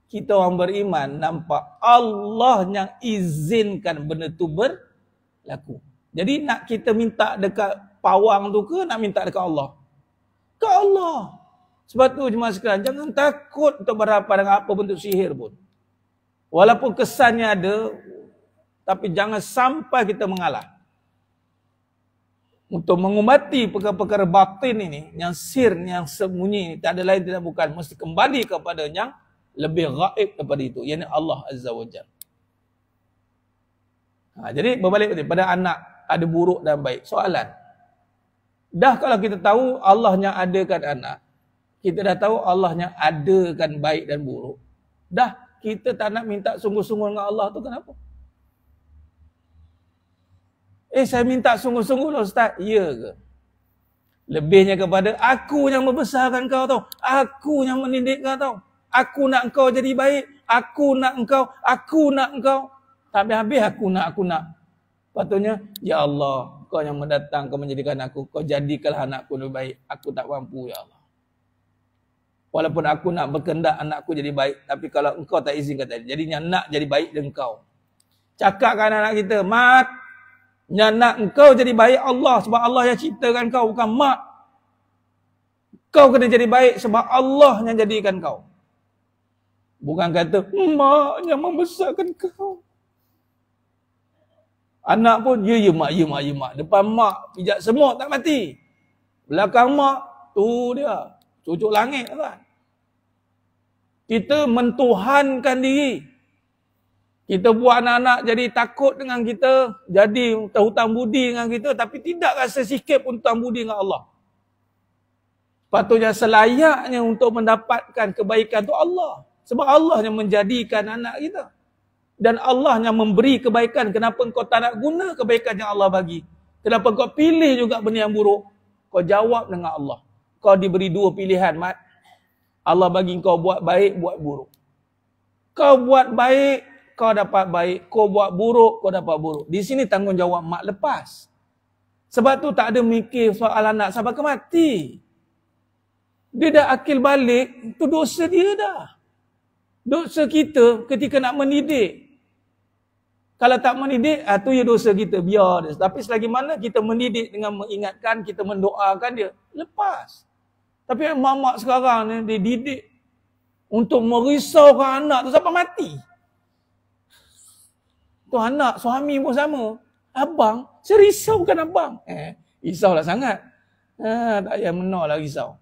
Kita orang beriman nampak Allah yang izinkan benda tu berlaku. Jadi nak kita minta dekat pawang tu ke nak minta dekat Allah? Ke Allah. Sebab tu jemaah sekalian, jangan takut untuk berhadapan dengan apa bentuk sihir pun. Walaupun kesannya ada, tapi jangan sampai kita mengalah. Untuk mengubati perkara-perkara batin ini, yang sir, yang sembunyi, tak ada lain tidak bukan, mesti kembali kepada yang lebih gaib daripada itu, iaitu Allah Azza wa Jalla. Jadi berbalik pada anak, ada buruk dan baik. Soalan, dah kalau kita tahu Allah yang adakan anak, kita dah tahu Allah yang adakan baik dan buruk, dah kita tak nak minta sungguh-sungguh dengan Allah tu kenapa? Saya minta sungguh-sungguh lah Ustaz. Ya ke? Lebihnya kepada aku yang membesarkan kau tau. Aku yang mendidik kau tau. Aku nak engkau jadi baik. Aku nak engkau. Tak habis-habis aku nak. Patutnya, ya Allah, kau yang mendatang, kau menjadikan aku. Kau jadikanlah anakku lebih baik. Aku tak mampu, ya Allah. Walaupun aku nak berkendak anakku jadi baik. Tapi kalau engkau tak izinkan tadi. Jadinya nak jadi baik dengan engkau. Cakapkan anak kita, Mat, yang nak engkau jadi baik Allah. Sebab Allah yang ciptakan kau, bukan mak. Kau kena jadi baik sebab Allah yang jadikan kau. Bukan kata, mak yang membesarkan kau. Anak pun, ya mak. Depan mak, pijak semut tak mati. Belakang mak, tu dia. Cucuk langit kan. Kita mentuhankan diri. Kita buat anak-anak jadi takut dengan kita, jadi terhutang budi dengan kita, tapi tidak rasa sikit pun hutang budi dengan Allah. Patutnya selayaknya untuk mendapatkan kebaikan itu Allah. Sebab Allah yang menjadikan anak kita. Dan Allah yang memberi kebaikan. Kenapa kau tak nak guna kebaikan yang Allah bagi? Kenapa kau pilih juga benda yang buruk? Kau jawab dengan Allah. Kau diberi dua pilihan, Mat. Allah bagi kau buat baik, buat buruk. Kau buat baik, kau dapat baik. Kau buat buruk, kau dapat buruk. Di sini tanggungjawab mak lepas. Sebab tu tak ada mikir soal anak sampai ke mati. Dia dah akil balik, itu dosa dia dah. Dosa kita ketika nak mendidik. Kalau tak mendidik, tu ya dosa kita, biar dia. Tapi selagi mana kita mendidik dengan mengingatkan, kita mendoakan dia, lepas. Tapi mak-mak sekarang ni, dia didik untuk merisaukan anak tu sampai mati. Tu anak, suami pun sama. Abang, saya risaukan abang. Risaulah sangat. Tak payah menolak risau.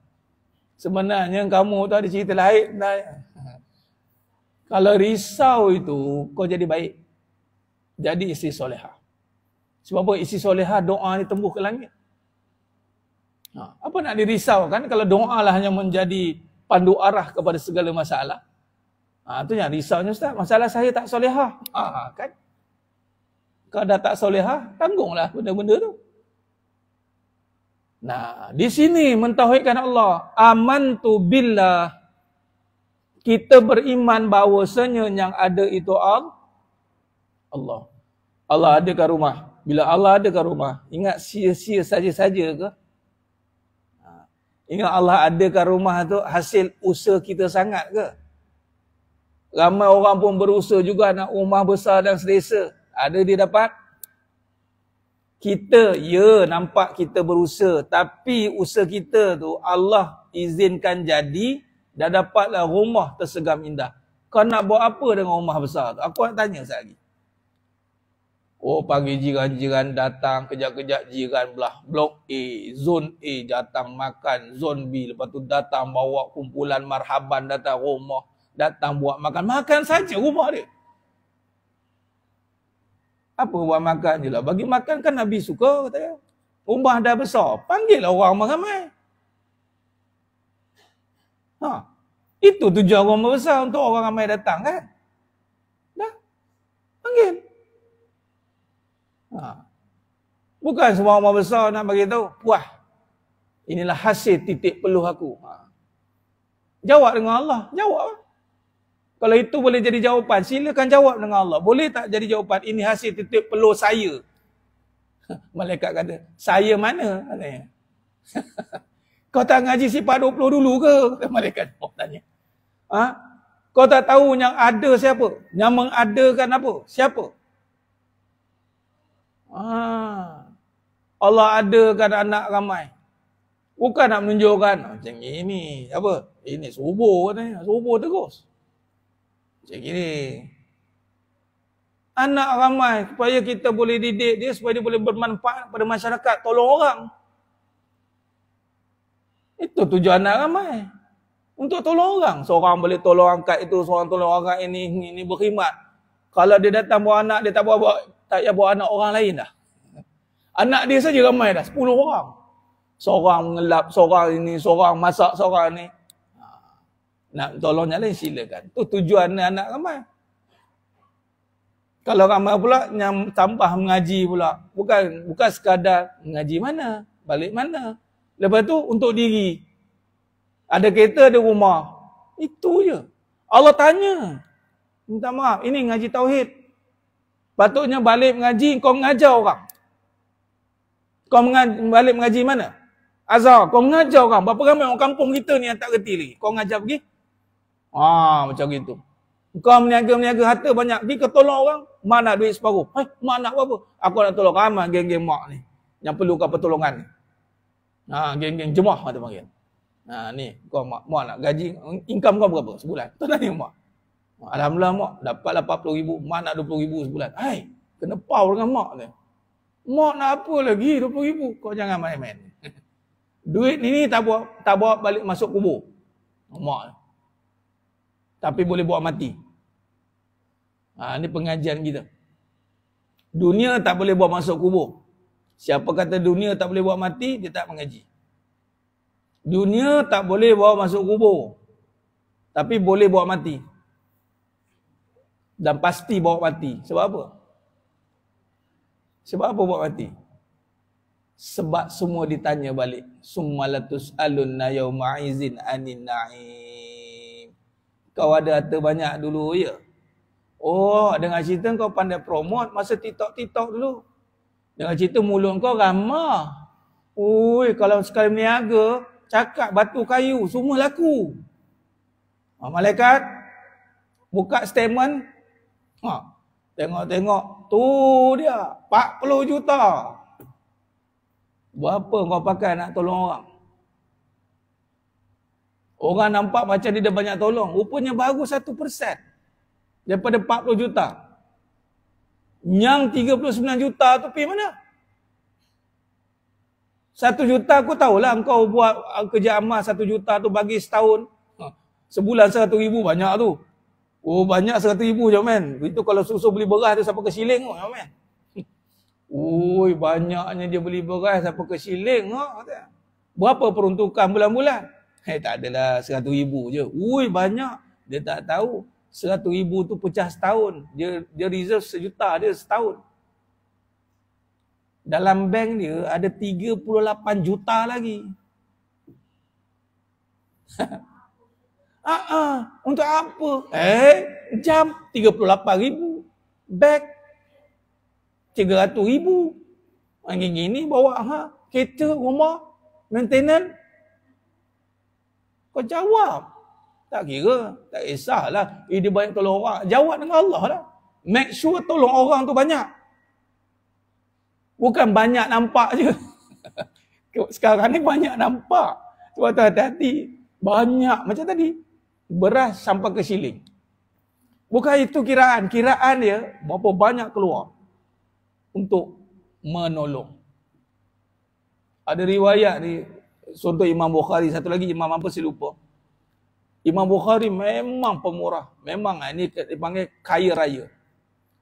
Sebenarnya kamu tu ada cerita lain. Kalau risau itu, kau jadi baik. Jadi isteri solehah. Sebab apa? Isteri solehah doa ni tembus ke langit. Apa nak dirisaukan kalau doa lah hanya menjadi pandu arah kepada segala masalah. Itu yang risaunya Ustaz. Masalah saya tak solehah. Kan? Kalau dah tak solehah, tanggunglah benda-benda tu. Nah, di sini mentauhidkan Allah. Amantu billah. Kita beriman bahawasanya yang ada itu Allah. Allah adakan rumah. Bila Allah adakan rumah, ingat sia-sia saja-saja ke? Ingat Allah adakan rumah tu hasil usaha kita sangat ke? Ramai orang pun berusaha juga nak rumah besar dan selesa. Ada dia dapat? Kita, ya nampak kita berusaha. Tapi usaha kita tu Allah izinkan jadi dan dapatlah rumah tersegam indah. Kau nak buat apa dengan rumah besar tu? Aku nak tanya sekali lagi. Oh, pagi jiran-jiran datang, kejap-kejap jiran belah blok A, zon A datang makan, zon B, lepas tu datang bawa kumpulan marhaban, datang rumah, datang buat makan. Makan saja rumah dia. Apa buat makan je lah. Bagi makan kan Nabi suka, katanya. Rumah dah besar, panggil orang ramai. Itu tujuan rumah besar, untuk orang ramai datang kan. Dah, panggil. Bukan semua rumah besar nak bagi tahu, wah, inilah hasil titik peluh aku. Jawab dengan Allah, jawab. Kalau itu boleh jadi jawapan, silakan jawab dengan Allah. Boleh tak jadi jawapan, ini hasil titik peluh saya? Malaikat kata, saya mana? Katanya. Kau tak ngaji sifat 20 dulu ke? Malaikat tanya. Kau tak tahu yang ada siapa? Yang mengadakan apa? Siapa? Allah adakan anak ramai. Bukan nak menunjukkan macam ini, apa? Ini subuh katanya, subuh terus. Macam ini. Anak ramai supaya kita boleh didik dia, supaya dia boleh bermanfaat pada masyarakat, tolong orang. Itu tujuan anak ramai. Untuk tolong orang. Seorang boleh tolong angkat itu, seorang tolong angkat ini berkhidmat. Kalau dia datang bawa anak, dia tak payah bawa anak orang lain dah. Anak dia saja ramai dah, 10 orang. Seorang mengelap, seorang ini, seorang masak, seorang ni. Nak tolong yang lain silakan. Itu tujuan anak ramai. Kalau ramai pula yang tambah mengaji pula. Bukan sekadar mengaji mana, balik mana. Lepas tu untuk diri. Ada kereta, ada rumah. Itu je. Allah tanya. Minta maaf, ini ngaji tauhid. Patutnya balik mengaji, kau mengajar orang. Kau balik mengaji mana? Azhar, kau mengajar orang. Berapa ramai orang kampung kita ni yang tak reti lagi. Kau mengajar pergi? Macam gitu. Kau meniaga harta banyak. Pergi kau tolong orang, mak nak duit separuh. Mak nak apa? Aku nak tolong ramai geng-geng mak ni. Yang perlukan pertolongan ni. Geng-geng jemaah kata panggil. Ni, kau mak nak gaji, income kau berapa sebulan? Tu tanya mak. Alhamdulillah mak, dapat 80,000, mak nak 20,000 sebulan. Kena pau dengan mak ni. Mak nak apa lagi 20,000? Kau jangan main-main. Duit ni tak bawa balik masuk kubur. Mak. Tapi boleh bawa mati. Ni pengajian kita. Dunia tak boleh bawa masuk kubur. Siapa kata dunia tak boleh bawa mati, dia tak mengaji. Dunia tak boleh bawa masuk kubur. Tapi boleh bawa mati. Dan pasti bawa mati. Sebab apa? Sebab apa bawa mati? Sebab semua ditanya balik. Summalatus alunna yawma izin anin na'im. Kau ada harta banyak dulu ya? Dengan cerita kau pandai promote masa TikTok dulu. Dengan cerita mulut kau ramah. Kalau sekali berniaga, cakap batu kayu, semua laku. Malaikat buka statement. Tengok. Tu dia. 40 juta. Berapa kau pakai nak tolong orang? Orang nampak macam dia dah banyak tolong. Rupanya baru 1% daripada 40 juta. Yang 39 juta tu pergi mana? 1 juta aku tahulah kau buat kerja amal 1 juta tu bagi setahun. Sebulan 100,000 banyak tu. Banyak 100,000 je men. Itu kalau susu beli beras tu sampai ke siling tu men. Banyaknya dia beli beras sampai ke siling. Berapa peruntukan bulan-bulan? Tak adalah 100,000 je. Banyak. Dia tak tahu. 100,000 tu pecah setahun. Dia reserve 1 juta dia setahun. Dalam bank dia ada 38 juta lagi. Untuk apa? Jam 38,000. Bag. 300,000. Gini bawa kereta, rumah, maintenance. Kau jawab. Tak kira, tak kisahlah. Dia banyak tolong orang. Jawab dengan Allah lah. Make sure tolong orang tu banyak. Bukan banyak nampak je. Sekarang ni banyak nampak. Sebab tu hati-hati. Banyak macam tadi. Beras sampai ke siling. Bukan itu kiraan. Kiraan dia berapa banyak keluar untuk menolong. Ada riwayat ni. Contoh Imam Bukhari. Satu lagi Imam apa saya lupa. Imam Bukhari memang pemurah. Memang ini dipanggil kaya raya.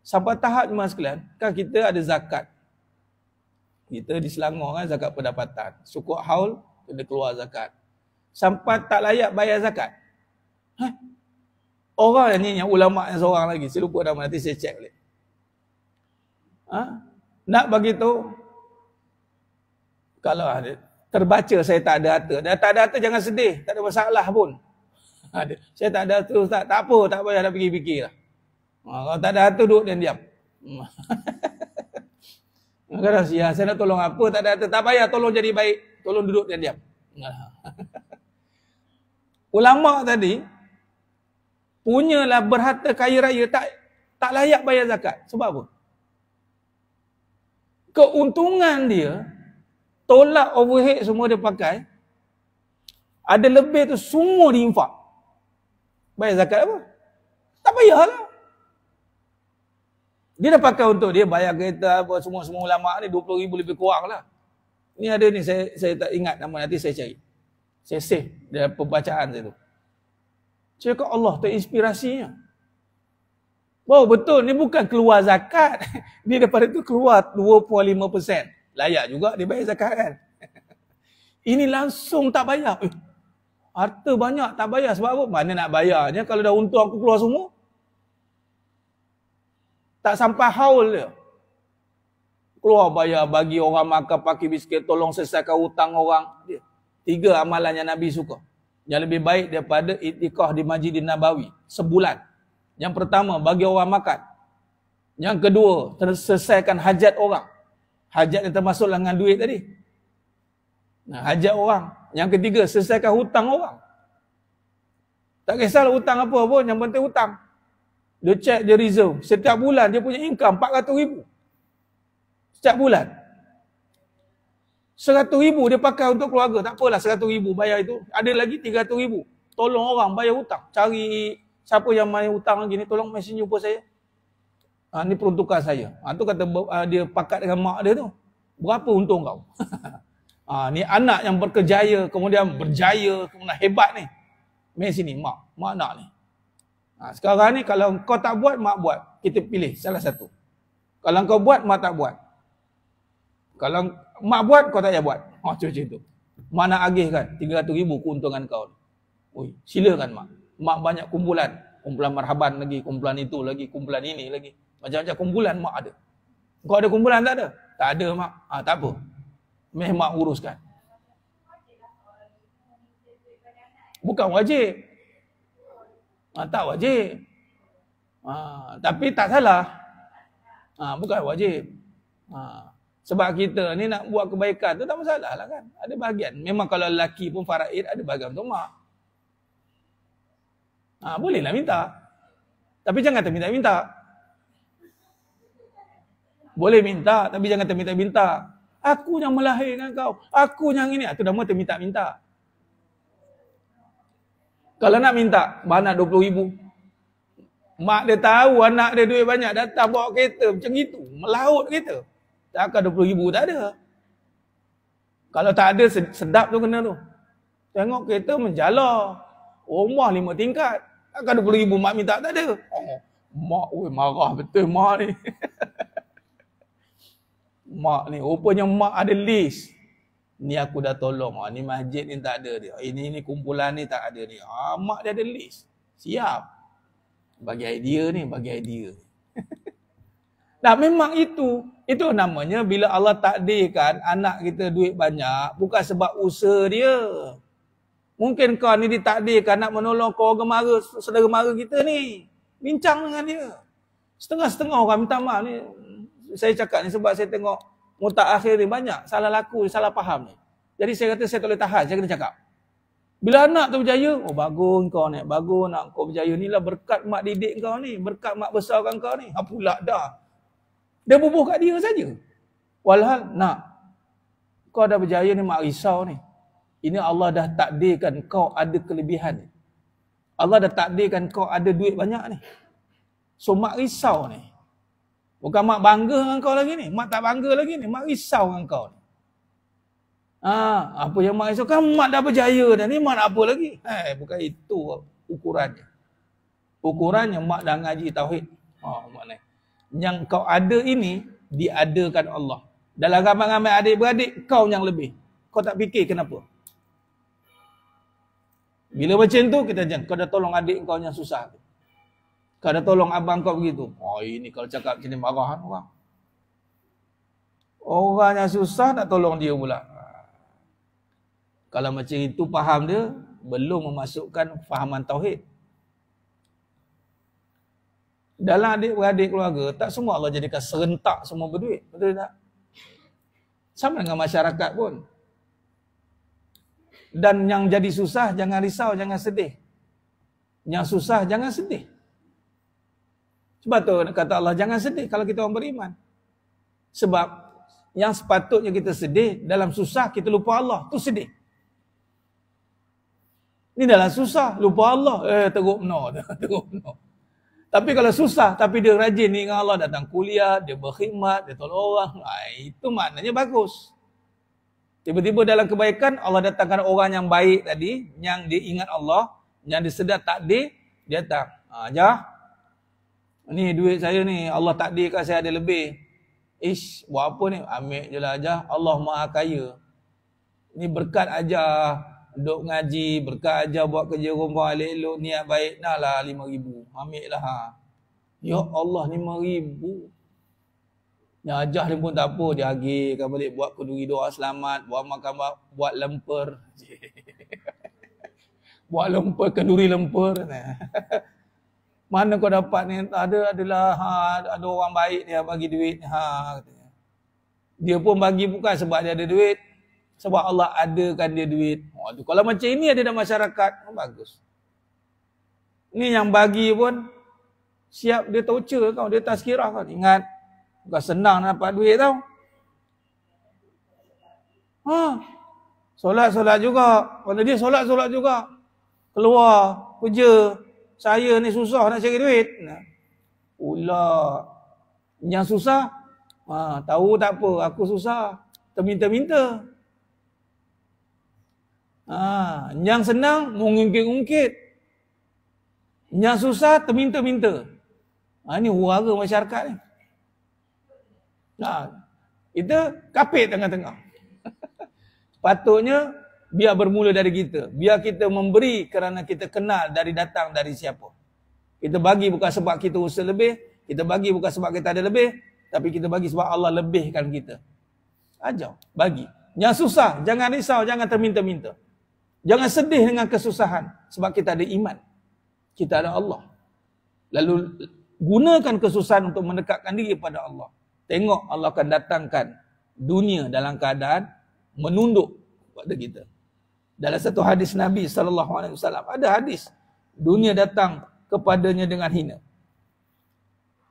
Sampai tahap jemaah sekalian, kan kita ada zakat. Kita di Selangor kan zakat pendapatan. Sukuk haul, kena keluar zakat. Sampai tak layak bayar zakat. Orang ni yang ulama yang seorang lagi. Saya lupa nama, nanti saya cek balik. Nak bagi tahu, kalau terbaca saya tak ada harta. Dah tak ada harta jangan sedih. Tak ada masalah pun. Saya tak ada harta Ustaz. Tak apa, tak payah nak fikir-fikir lah. Kalau tak ada harta duduk dan diam. Kadang saya nak tolong apa, tak ada harta. Tak payah, tolong jadi baik. Tolong duduk dan diam. Ulama tadi, punyalah berharta kaya raya, tak layak bayar zakat. Sebab apa? Keuntungan dia, tolak overhead semua dia pakai, ada lebih tu semua diinfak. Bayar zakat apa? Tak payahlah. Dia dah pakai untuk dia bayar kereta apa semua ulama ni 20,000 lebih kurang lah. Ni ada ni saya tak ingat nama, nanti saya cari. Saya save dalam pembacaan saya tu. Cakap Allah terinspirasinya. Wow, betul ni bukan keluar zakat. Ni daripada tu keluar 2.5%. Layak juga dia bayar zakat kan. Ini langsung tak bayar. Harta banyak tak bayar sebab apa? Mana nak bayarnya kalau dah untung aku keluar semua? Tak sampai haul dia. Keluar bayar, bagi orang makan, pakai biskit, tolong selesaikan hutang orang. 3 amalan yang Nabi suka. Yang lebih baik daripada iktikaf di Masjidin Nabawi. Sebulan. Yang pertama, bagi orang makan. Yang kedua, selesaikan hajat orang. Hajat yang termasuk dengan duit tadi. Hajat orang. Yang ketiga, selesaikan hutang orang. Tak kisahlah hutang apa pun, yang penting hutang. Dia check, dia reserve. Setiap bulan dia punya income 400,000. Setiap bulan. 100,000 dia pakai untuk keluarga. Tak apalah 100,000 bayar itu. Ada lagi 300,000. Tolong orang bayar hutang. Cari siapa yang main hutang lagi ni, tolong mesej jumpa saya. Ni peruntukan saya. Tu kata dia pakat dengan mak dia tu. Berapa untung kau? Ni anak yang berkejaya, kemudian berjaya, kemudian hebat ni. Mari sini, mak nak ni. Sekarang ni kalau kau tak buat, mak buat. Kita pilih salah satu. Kalau kau buat, mak tak buat. Kalau mak buat, kau tak payah buat. Macam tu. Mak nak agihkan 300,000 keuntungan kau. Oi, silakan mak. Mak banyak kumpulan. Kumpulan marhaban lagi, kumpulan itu lagi, kumpulan ini lagi. Macam-macam kumpulan mak ada. Kau ada kumpulan tak ada? Tak ada mak. Tak apa. Meh mak uruskan. Bukan wajib. Tak wajib. Tapi tak salah. Bukan wajib. Sebab kita ni nak buat kebaikan tu tak masalah lah kan. Ada bahagian. Memang kalau lelaki pun faraid ada bahagian untuk mak. Bolehlah minta. Tapi jangan terminta-minta. Boleh minta, tapi jangan terminta-minta. Aku yang melahirkan kau. Aku yang ini. Itu nama terminta-minta. Kalau nak minta, mana 20,000. Mak dia tahu anak dia duit banyak. Datang bawa kereta macam itu. Melaut kereta. Takkan 20,000 tak ada. Kalau tak ada, sedap tu kena tu. Tengok kereta menjala. Rumah 5 tingkat. Takkan 20,000 mak minta tak ada. Mak marah betul mak ni. Mak ni, rupanya mak ada list. Ni aku dah tolong. Ni masjid ni tak ada dia. Ini kumpulan ni tak ada ni. Mak dia ada list. Siap. Bagi idea ni, bagi idea. Nah, memang itu namanya bila Allah takdirkan anak kita duit banyak, bukan sebab usaha dia. Mungkin kau ni ditakdirkan nak menolong keluarga mara, saudara mara kita ni. Bincang dengan dia. Setengah-setengah orang minta maaf ni. saya cakap ni sebab saya tengok mutakhir ni banyak salah laku, salah faham ni. Jadi saya kata saya tak boleh tahan, saya kena cakap. Bila anak tu berjaya, oh bagus kau ni, bagus nak kau berjaya. Inilah berkat mak didik kau ni, berkat mak besarkan kau ni. Ha pula dah. Dia bubuh kat dia saja. Walhal nak kau dah berjaya ni, mak risau ni. Ini Allah dah takdirkan kau ada kelebihan ni. Allah dah takdirkan kau ada duit banyak ni. So mak risau ni. Bukan mak bangga dengan kau lagi ni, mak tak bangga lagi ni, mak risau dengan kau ni. Apa yang mak risau? Kan mak dah berjaya dah ni, mak nak apa lagi? Bukan itu ukurannya. Ukurannya mak dah ngaji tauhid. Maknanya yang kau ada ini diadakan Allah. Dalam ramai-ramai adik-beradik kau yang lebih. Kau tak fikir kenapa? Bila macam tu kita jangan, kau dah tolong adik kau yang susah. Kau dah tolong abang kau begitu. Ini kalau cakap macam ni marahan orang. Orang yang susah nak tolong dia pula. Kalau macam itu faham dia, belum memasukkan fahaman tauhid. Dalam adik-beradik keluarga, tak semua Allah jadikan serentak semua berduit. Betul tak? Sama dengan masyarakat pun. Dan yang jadi susah, jangan risau, jangan sedih. Yang susah, jangan sedih. Sebab tu kata Allah, jangan sedih kalau kita orang beriman. Sebab yang sepatutnya kita sedih, dalam susah kita lupa Allah, tu sedih. Ini dalam susah, lupa Allah, teruk benar. Tapi kalau susah, tapi dia rajin ni dengan Allah, datang kuliah, dia berkhidmat, dia tolong orang, itu maknanya bagus. Tiba-tiba dalam kebaikan, Allah datangkan orang yang baik tadi, yang dia ingat Allah, yang dia sedar takdir, dia datang. Jah, ni duit saya ni, Allah takdirkan saya ada lebih. Buat apa ni? Ambil je lah Jah, Allah Maha Kaya. Ni berkat aja, duduk ngaji, berkat aja buat kerja rumah, elok-elok, niat baik, dah lah 5,000. Ambil lah. Ya Allah, 5,000. Yang ajah ni pun tak apa, dia agihkan balik, buat kenduri doa selamat, buat makan, buat lemper. Buat lemper, kenduri lemper. Mana kau dapat ni? Adalah ada orang baik dia bagi duit. Katanya. Dia pun bagi bukan sebab dia ada duit, sebab Allah adakan dia duit. Kalau macam ini ada dalam masyarakat, bagus. Ni yang bagi pun siap dia torture kau, dia tazkirah kau. Ingat, bukan senang nak dapat duit tau. Solat-solat juga. Kalau dia solat-solat juga. Keluar, kerja. Saya ni susah nak cari duit. Pula. Yang susah, tahu tak apa, aku susah. Terminta-minta. Yang senang, mengungkit-ungkit. Yang susah, terminta-minta. Ini hura masyarakat ni. Itu kapit tengah-tengah. Patutnya biar bermula dari kita. Biar kita memberi kerana kita kenal datang dari siapa. Kita bagi bukan sebab kita usaha lebih, kita bagi bukan sebab kita ada lebih, tapi kita bagi sebab Allah lebihkan kita. Ajar, bagi. Yang susah, jangan risau, jangan terminta-minta. Jangan sedih dengan kesusahan sebab kita ada iman. Kita ada Allah. Lalu gunakan kesusahan untuk mendekatkan diri pada Allah. Tengok Allah akan datangkan dunia dalam keadaan menunduk kepada kita. Dalam satu hadis Nabi SAW, ada hadis, dunia datang kepadanya dengan hina.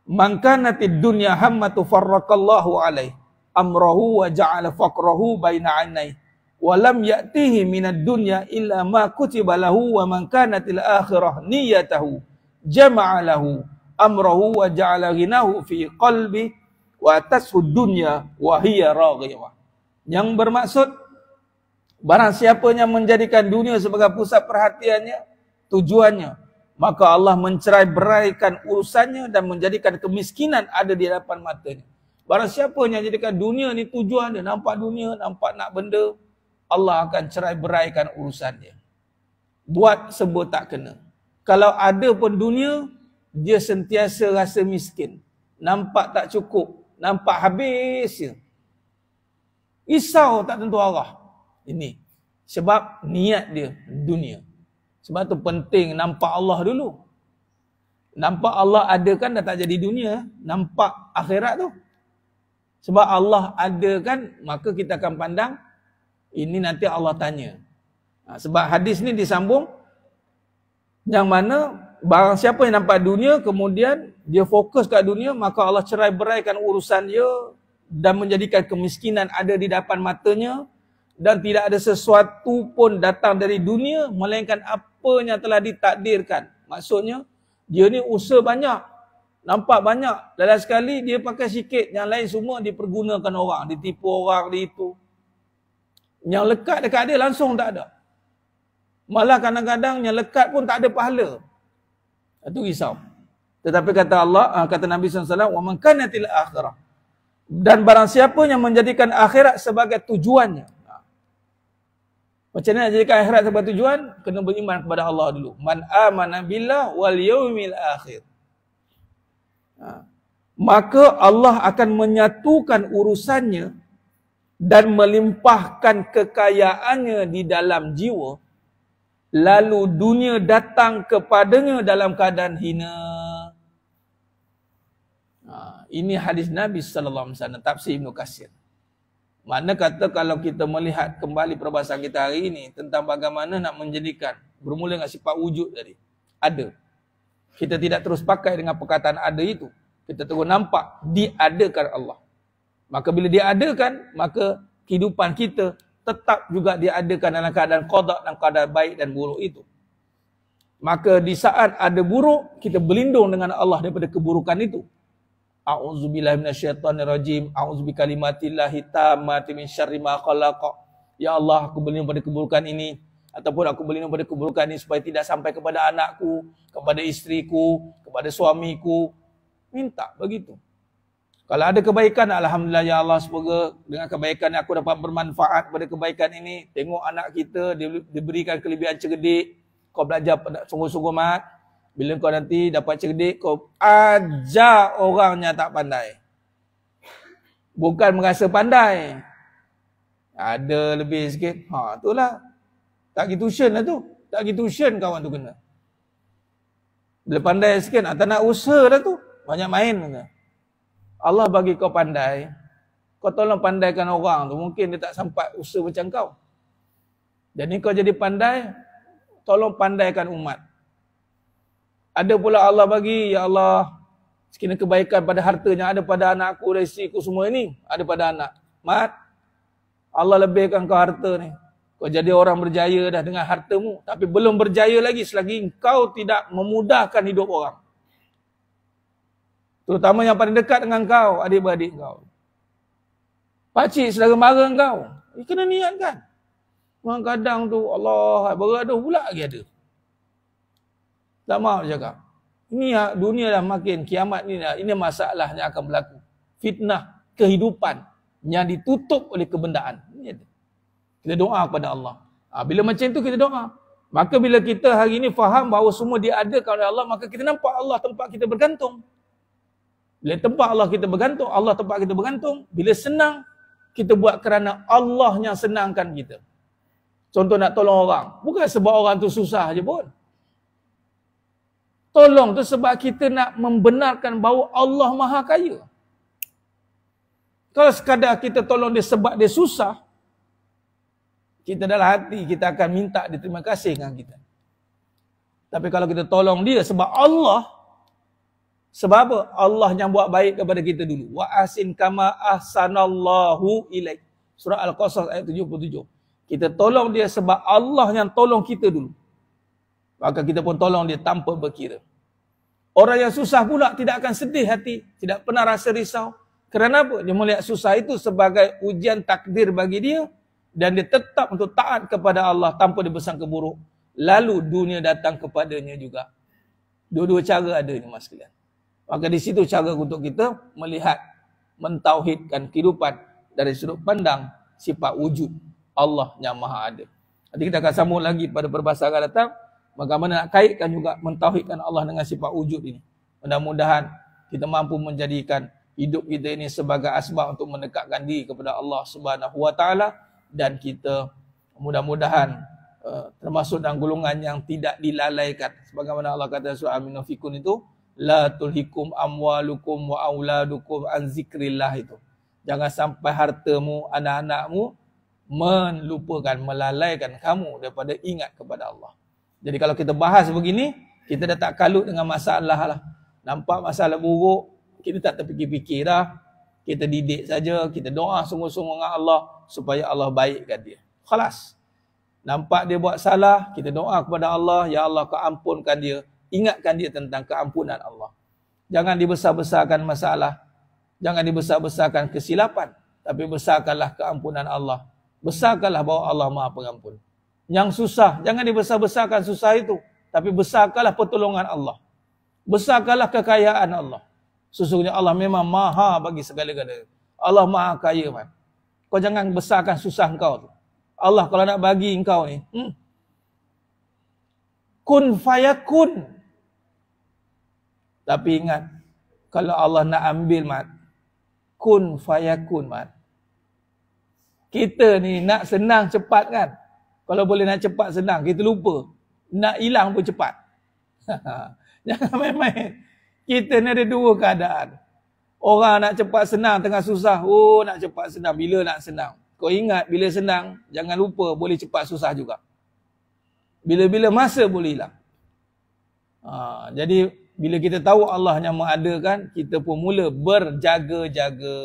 Man kanatid dunya hammatu farraqallahu alaih amrahu wa ja'ala faqrahu baina 'ainai wa lam ya'tihi minad dunya illa ma kutiba lahu wa man kanatil akhirah niyatahu jama'a lahu amrahu wa ja'ala ghinahu fi qalbi wa tasud dunya wa hiya raghibah. Yang bermaksud barang siapa yang menjadikan dunia sebagai pusat perhatiannya, tujuannya, maka Allah mencerai-beraikan urusannya dan menjadikan kemiskinan ada di hadapan matanya. Barang siapa yang jadikan dunia ni tujuan dia, nampak dunia, nampak nak benda, Allah akan cerai-beraikan urusannya. Buat sebut tak kena. Kalau ada pun dunia, dia sentiasa rasa miskin. Nampak tak cukup. Nampak habis je. Risau tak tentu arah. Ini. Sebab niat dia dunia. Sebab tu penting nampak Allah dulu. Nampak Allah ada kan dah tak jadi dunia. Nampak akhirat tu. Sebab Allah ada kan, maka kita akan pandang ini nanti Allah tanya. Sebab hadis ni disambung yang mana barang siapa yang nampak dunia kemudian dia fokus kat dunia, maka Allah cerai beraikan urusan dia dan menjadikan kemiskinan ada di depan matanya, dan tidak ada sesuatu pun datang dari dunia melainkan apa yang telah ditakdirkan. Maksudnya dia ni usaha banyak, nampak banyak, dalam sekali dia pakai sikit, yang lain semua dipergunakan orang, ditipu orang, di itu. Yang lekat dekat dia langsung tak ada. Malah kadang-kadang yang lekat pun tak ada pahala. Itu risau. Tetapi kata Allah, kata Nabi SAW, wa man kanatil akhirah. Dan barang siapa yang menjadikan akhirat sebagai tujuannya. Macam mana nak jadikan akhirat sebagai tujuan? Kena beriman kepada Allah dulu. Man amana billah wal yaumil akhir. Maka Allah akan menyatukan urusannya dan melimpahkan kekayaannya di dalam jiwa. Lalu dunia datang kepadanya dalam keadaan hina. Ini hadis Nabi SAW, tafsir Ibn Katsir. Mana kata kalau kita melihat kembali perbahasan kita hari ini tentang bagaimana nak menjadikan, bermula dengan sifat wujud tadi. Ada. Kita tidak terus pakai dengan perkataan ada itu. Kita terus nampak diadakan Allah. Maka bila diadakan, maka kehidupan kita tetap juga diadakan dalam keadaan qada dan keadaan baik dan buruk itu. Maka di saat ada buruk, kita berlindung dengan Allah daripada keburukan itu. A'udzubillahi minasyaitonirrajim. A'udzubikalimatillahi tammati min syarri ma khalaqa. Ya Allah, aku berlindung pada keburukan ini, ataupun aku berlindung pada keburukan ini supaya tidak sampai kepada anakku, kepada istriku, kepada suamiku. Minta begitu. Kalau ada kebaikan, alhamdulillah ya Allah, semoga dengan kebaikan aku dapat bermanfaat pada kebaikan ini. Tengok anak kita diberikan kelebihan cerdik, kau belajar sungguh-sungguh mat. Bila kau nanti dapat cerdik, kau ajar orangnya tak pandai. Bukan merasa pandai. Ada lebih sikit. Itulah. Tak pergi tuition lah tu. Tak pergi tuition kawan tu kena. Bila pandai sikit, tak nak usaha dah tu. Banyak main. Allah bagi kau pandai. Kau tolong pandaikan orang tu. Mungkin dia tak sempat usaha macam kau. Jadi kau jadi pandai, tolong pandaikan umat. Ada pula Allah bagi, ya Allah, sekiranya kebaikan pada harta yang ada pada anakku, resiku semua ini, ada pada anak. Mat, Allah lebihkan kau harta ni. Kau jadi orang berjaya dah dengan hartamu. Tapi belum berjaya lagi selagi kau tidak memudahkan hidup orang. Terutama yang paling dekat dengan kau, adik-beradik kau. Pakcik, saudara mara kau. Kena niatkan. Kadang-kadang tu, Allah, beraduh pula lagi ada. Tak maaf cakap. Ini dunia dah makin, kiamat ni dah, ini masalah yang akan berlaku. Fitnah kehidupan yang ditutup oleh kebendaan. Kita doa kepada Allah. Bila macam itu kita doa. Maka bila kita hari ini faham bahawa semua diadakan oleh Allah, maka kita nampak Allah tempat kita bergantung. Bila tempat Allah kita bergantung, Allah tempat kita bergantung. Bila senang, kita buat kerana Allah yang senangkan kita. Contoh nak tolong orang. Bukan sebab orang tu susah je pun. Tolong tu sebab kita nak membenarkan bahawa Allah Maha Kaya. Kalau sekadar kita tolong dia sebab dia susah, kita dalam hati kita akan minta dia terima kasih dengan kita. Tapi kalau kita tolong dia sebab Allah, sebab apa? Allah yang buat baik kepada kita dulu. Wa ahsin kama ahsanallahu ilaik. Surah Al-Qasas ayat 77. Kita tolong dia sebab Allah yang tolong kita dulu. Maka kita pun tolong dia tanpa berkira. Orang yang susah pula tidak akan sedih hati. Tidak pernah rasa risau. Kerana apa? Dia melihat susah itu sebagai ujian takdir bagi dia. Dan dia tetap untuk taat kepada Allah tanpa dia bersangka buruk. Lalu dunia datang kepadanya juga. Dua-dua cara ada ni mas sekalian. Maka di situ cara untuk kita melihat, mentauhidkan kehidupan dari sudut pandang sifat wujud Allah yang Maha Ada. Nanti kita akan sambung lagi pada perbahasan akan datang. Bagaimana nak kaitkan juga mentauhidkan Allah dengan sifat wujud ini. Mudah-mudahan kita mampu menjadikan hidup kita ini sebagai asbab untuk mendekatkan diri kepada Allah Subhanahu Wa Taala, dan kita mudah-mudahan termasuk dalam golongan yang tidak dilalaikan. Sebagaimana Allah kata surah Al-Munafiqun itu, la tulhikum amwalukum wa auladukum an zikrillah itu. Jangan sampai hartamu, anak-anakmu melupakan, melalaikan kamu daripada ingat kepada Allah. Jadi kalau kita bahas begini, kita dah tak kalut dengan masalah lah. Nampak masalah buruk, kita tak terfikir-fikir dah. Kita didik saja, kita doa sungguh-sungguh dengan Allah supaya Allah baikkan dia. Khalas. Nampak dia buat salah, kita doa kepada Allah, ya Allah kau ampunkan dia. Ingatkan dia tentang keampunan Allah. Jangan dibesar-besarkan masalah. Jangan dibesar-besarkan kesilapan. Tapi besarkanlah keampunan Allah. Besarkanlah bahawa Allah Maha Pengampun. Yang susah, jangan dibesar-besarkan susah itu. Tapi besarkanlah pertolongan Allah. Besarkanlah kekayaan Allah. Sesungguhnya Allah memang maha bagi segala-galanya. Allah maha kaya, man. Kau jangan besarkan susah engkau tu. Allah kalau nak bagi engkau ni, kun fayakun. Tapi ingat, kalau Allah nak ambil, mat, kun fayakun, mat. Kita ni nak senang cepat kan? Kalau boleh nak cepat senang, kita lupa. Nak hilang pun cepat. Jangan main-main. Kita ni ada dua keadaan. Orang nak cepat senang tengah susah. Oh, nak cepat senang. Bila nak senang? Kau ingat bila senang, jangan lupa boleh cepat susah juga. Bila-bila masa boleh hilang. Jadi bila kita tahu Allah yang mengadakan, kita pun mula berjaga-jaga,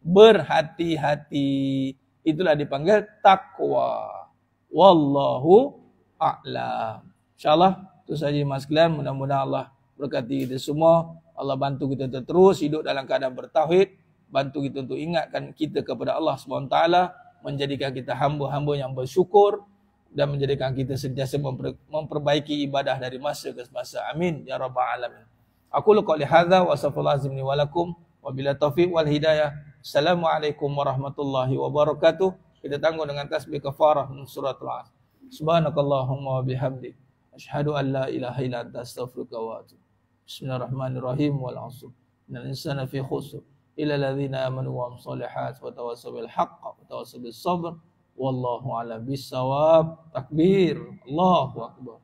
berhati-hati. Itulah dipanggil takwa. Wallahu a'lam. InsyaAllah, itu sahaja mas sekalian. Mudah-mudahan Allah berkati kita semua. Allah bantu kita terus hidup dalam keadaan bertauhid. Bantu kita untuk ingatkan kita kepada Allah SWT. Menjadikan kita hamba-hamba yang bersyukur. Dan menjadikan kita sentiasa memperbaiki ibadah dari masa ke masa. Amin. Ya Rabbal Alamin. Aku qali hadza wa astaghfirullahalazim li wa lakum. Wa bila taufiq wal hidayah. Assalamualaikum warahmatullahi wabarakatuh. Kita tangguh dengan tasbih kafarah surat Al-Asr. Subhanakallahumma wa bihamdik. Asyhadu an la ilaha illa anta astaghfiruka wa atubu. Bismillahirrahmanirrahim wal 'asr. Innal insana fi khusr illa alladhina amanu wa amilus solihat wa tawassaw bil haqq wa tawassaw bis sabr wallahu a'lam bis shawab. Takbir. Allahu akbar.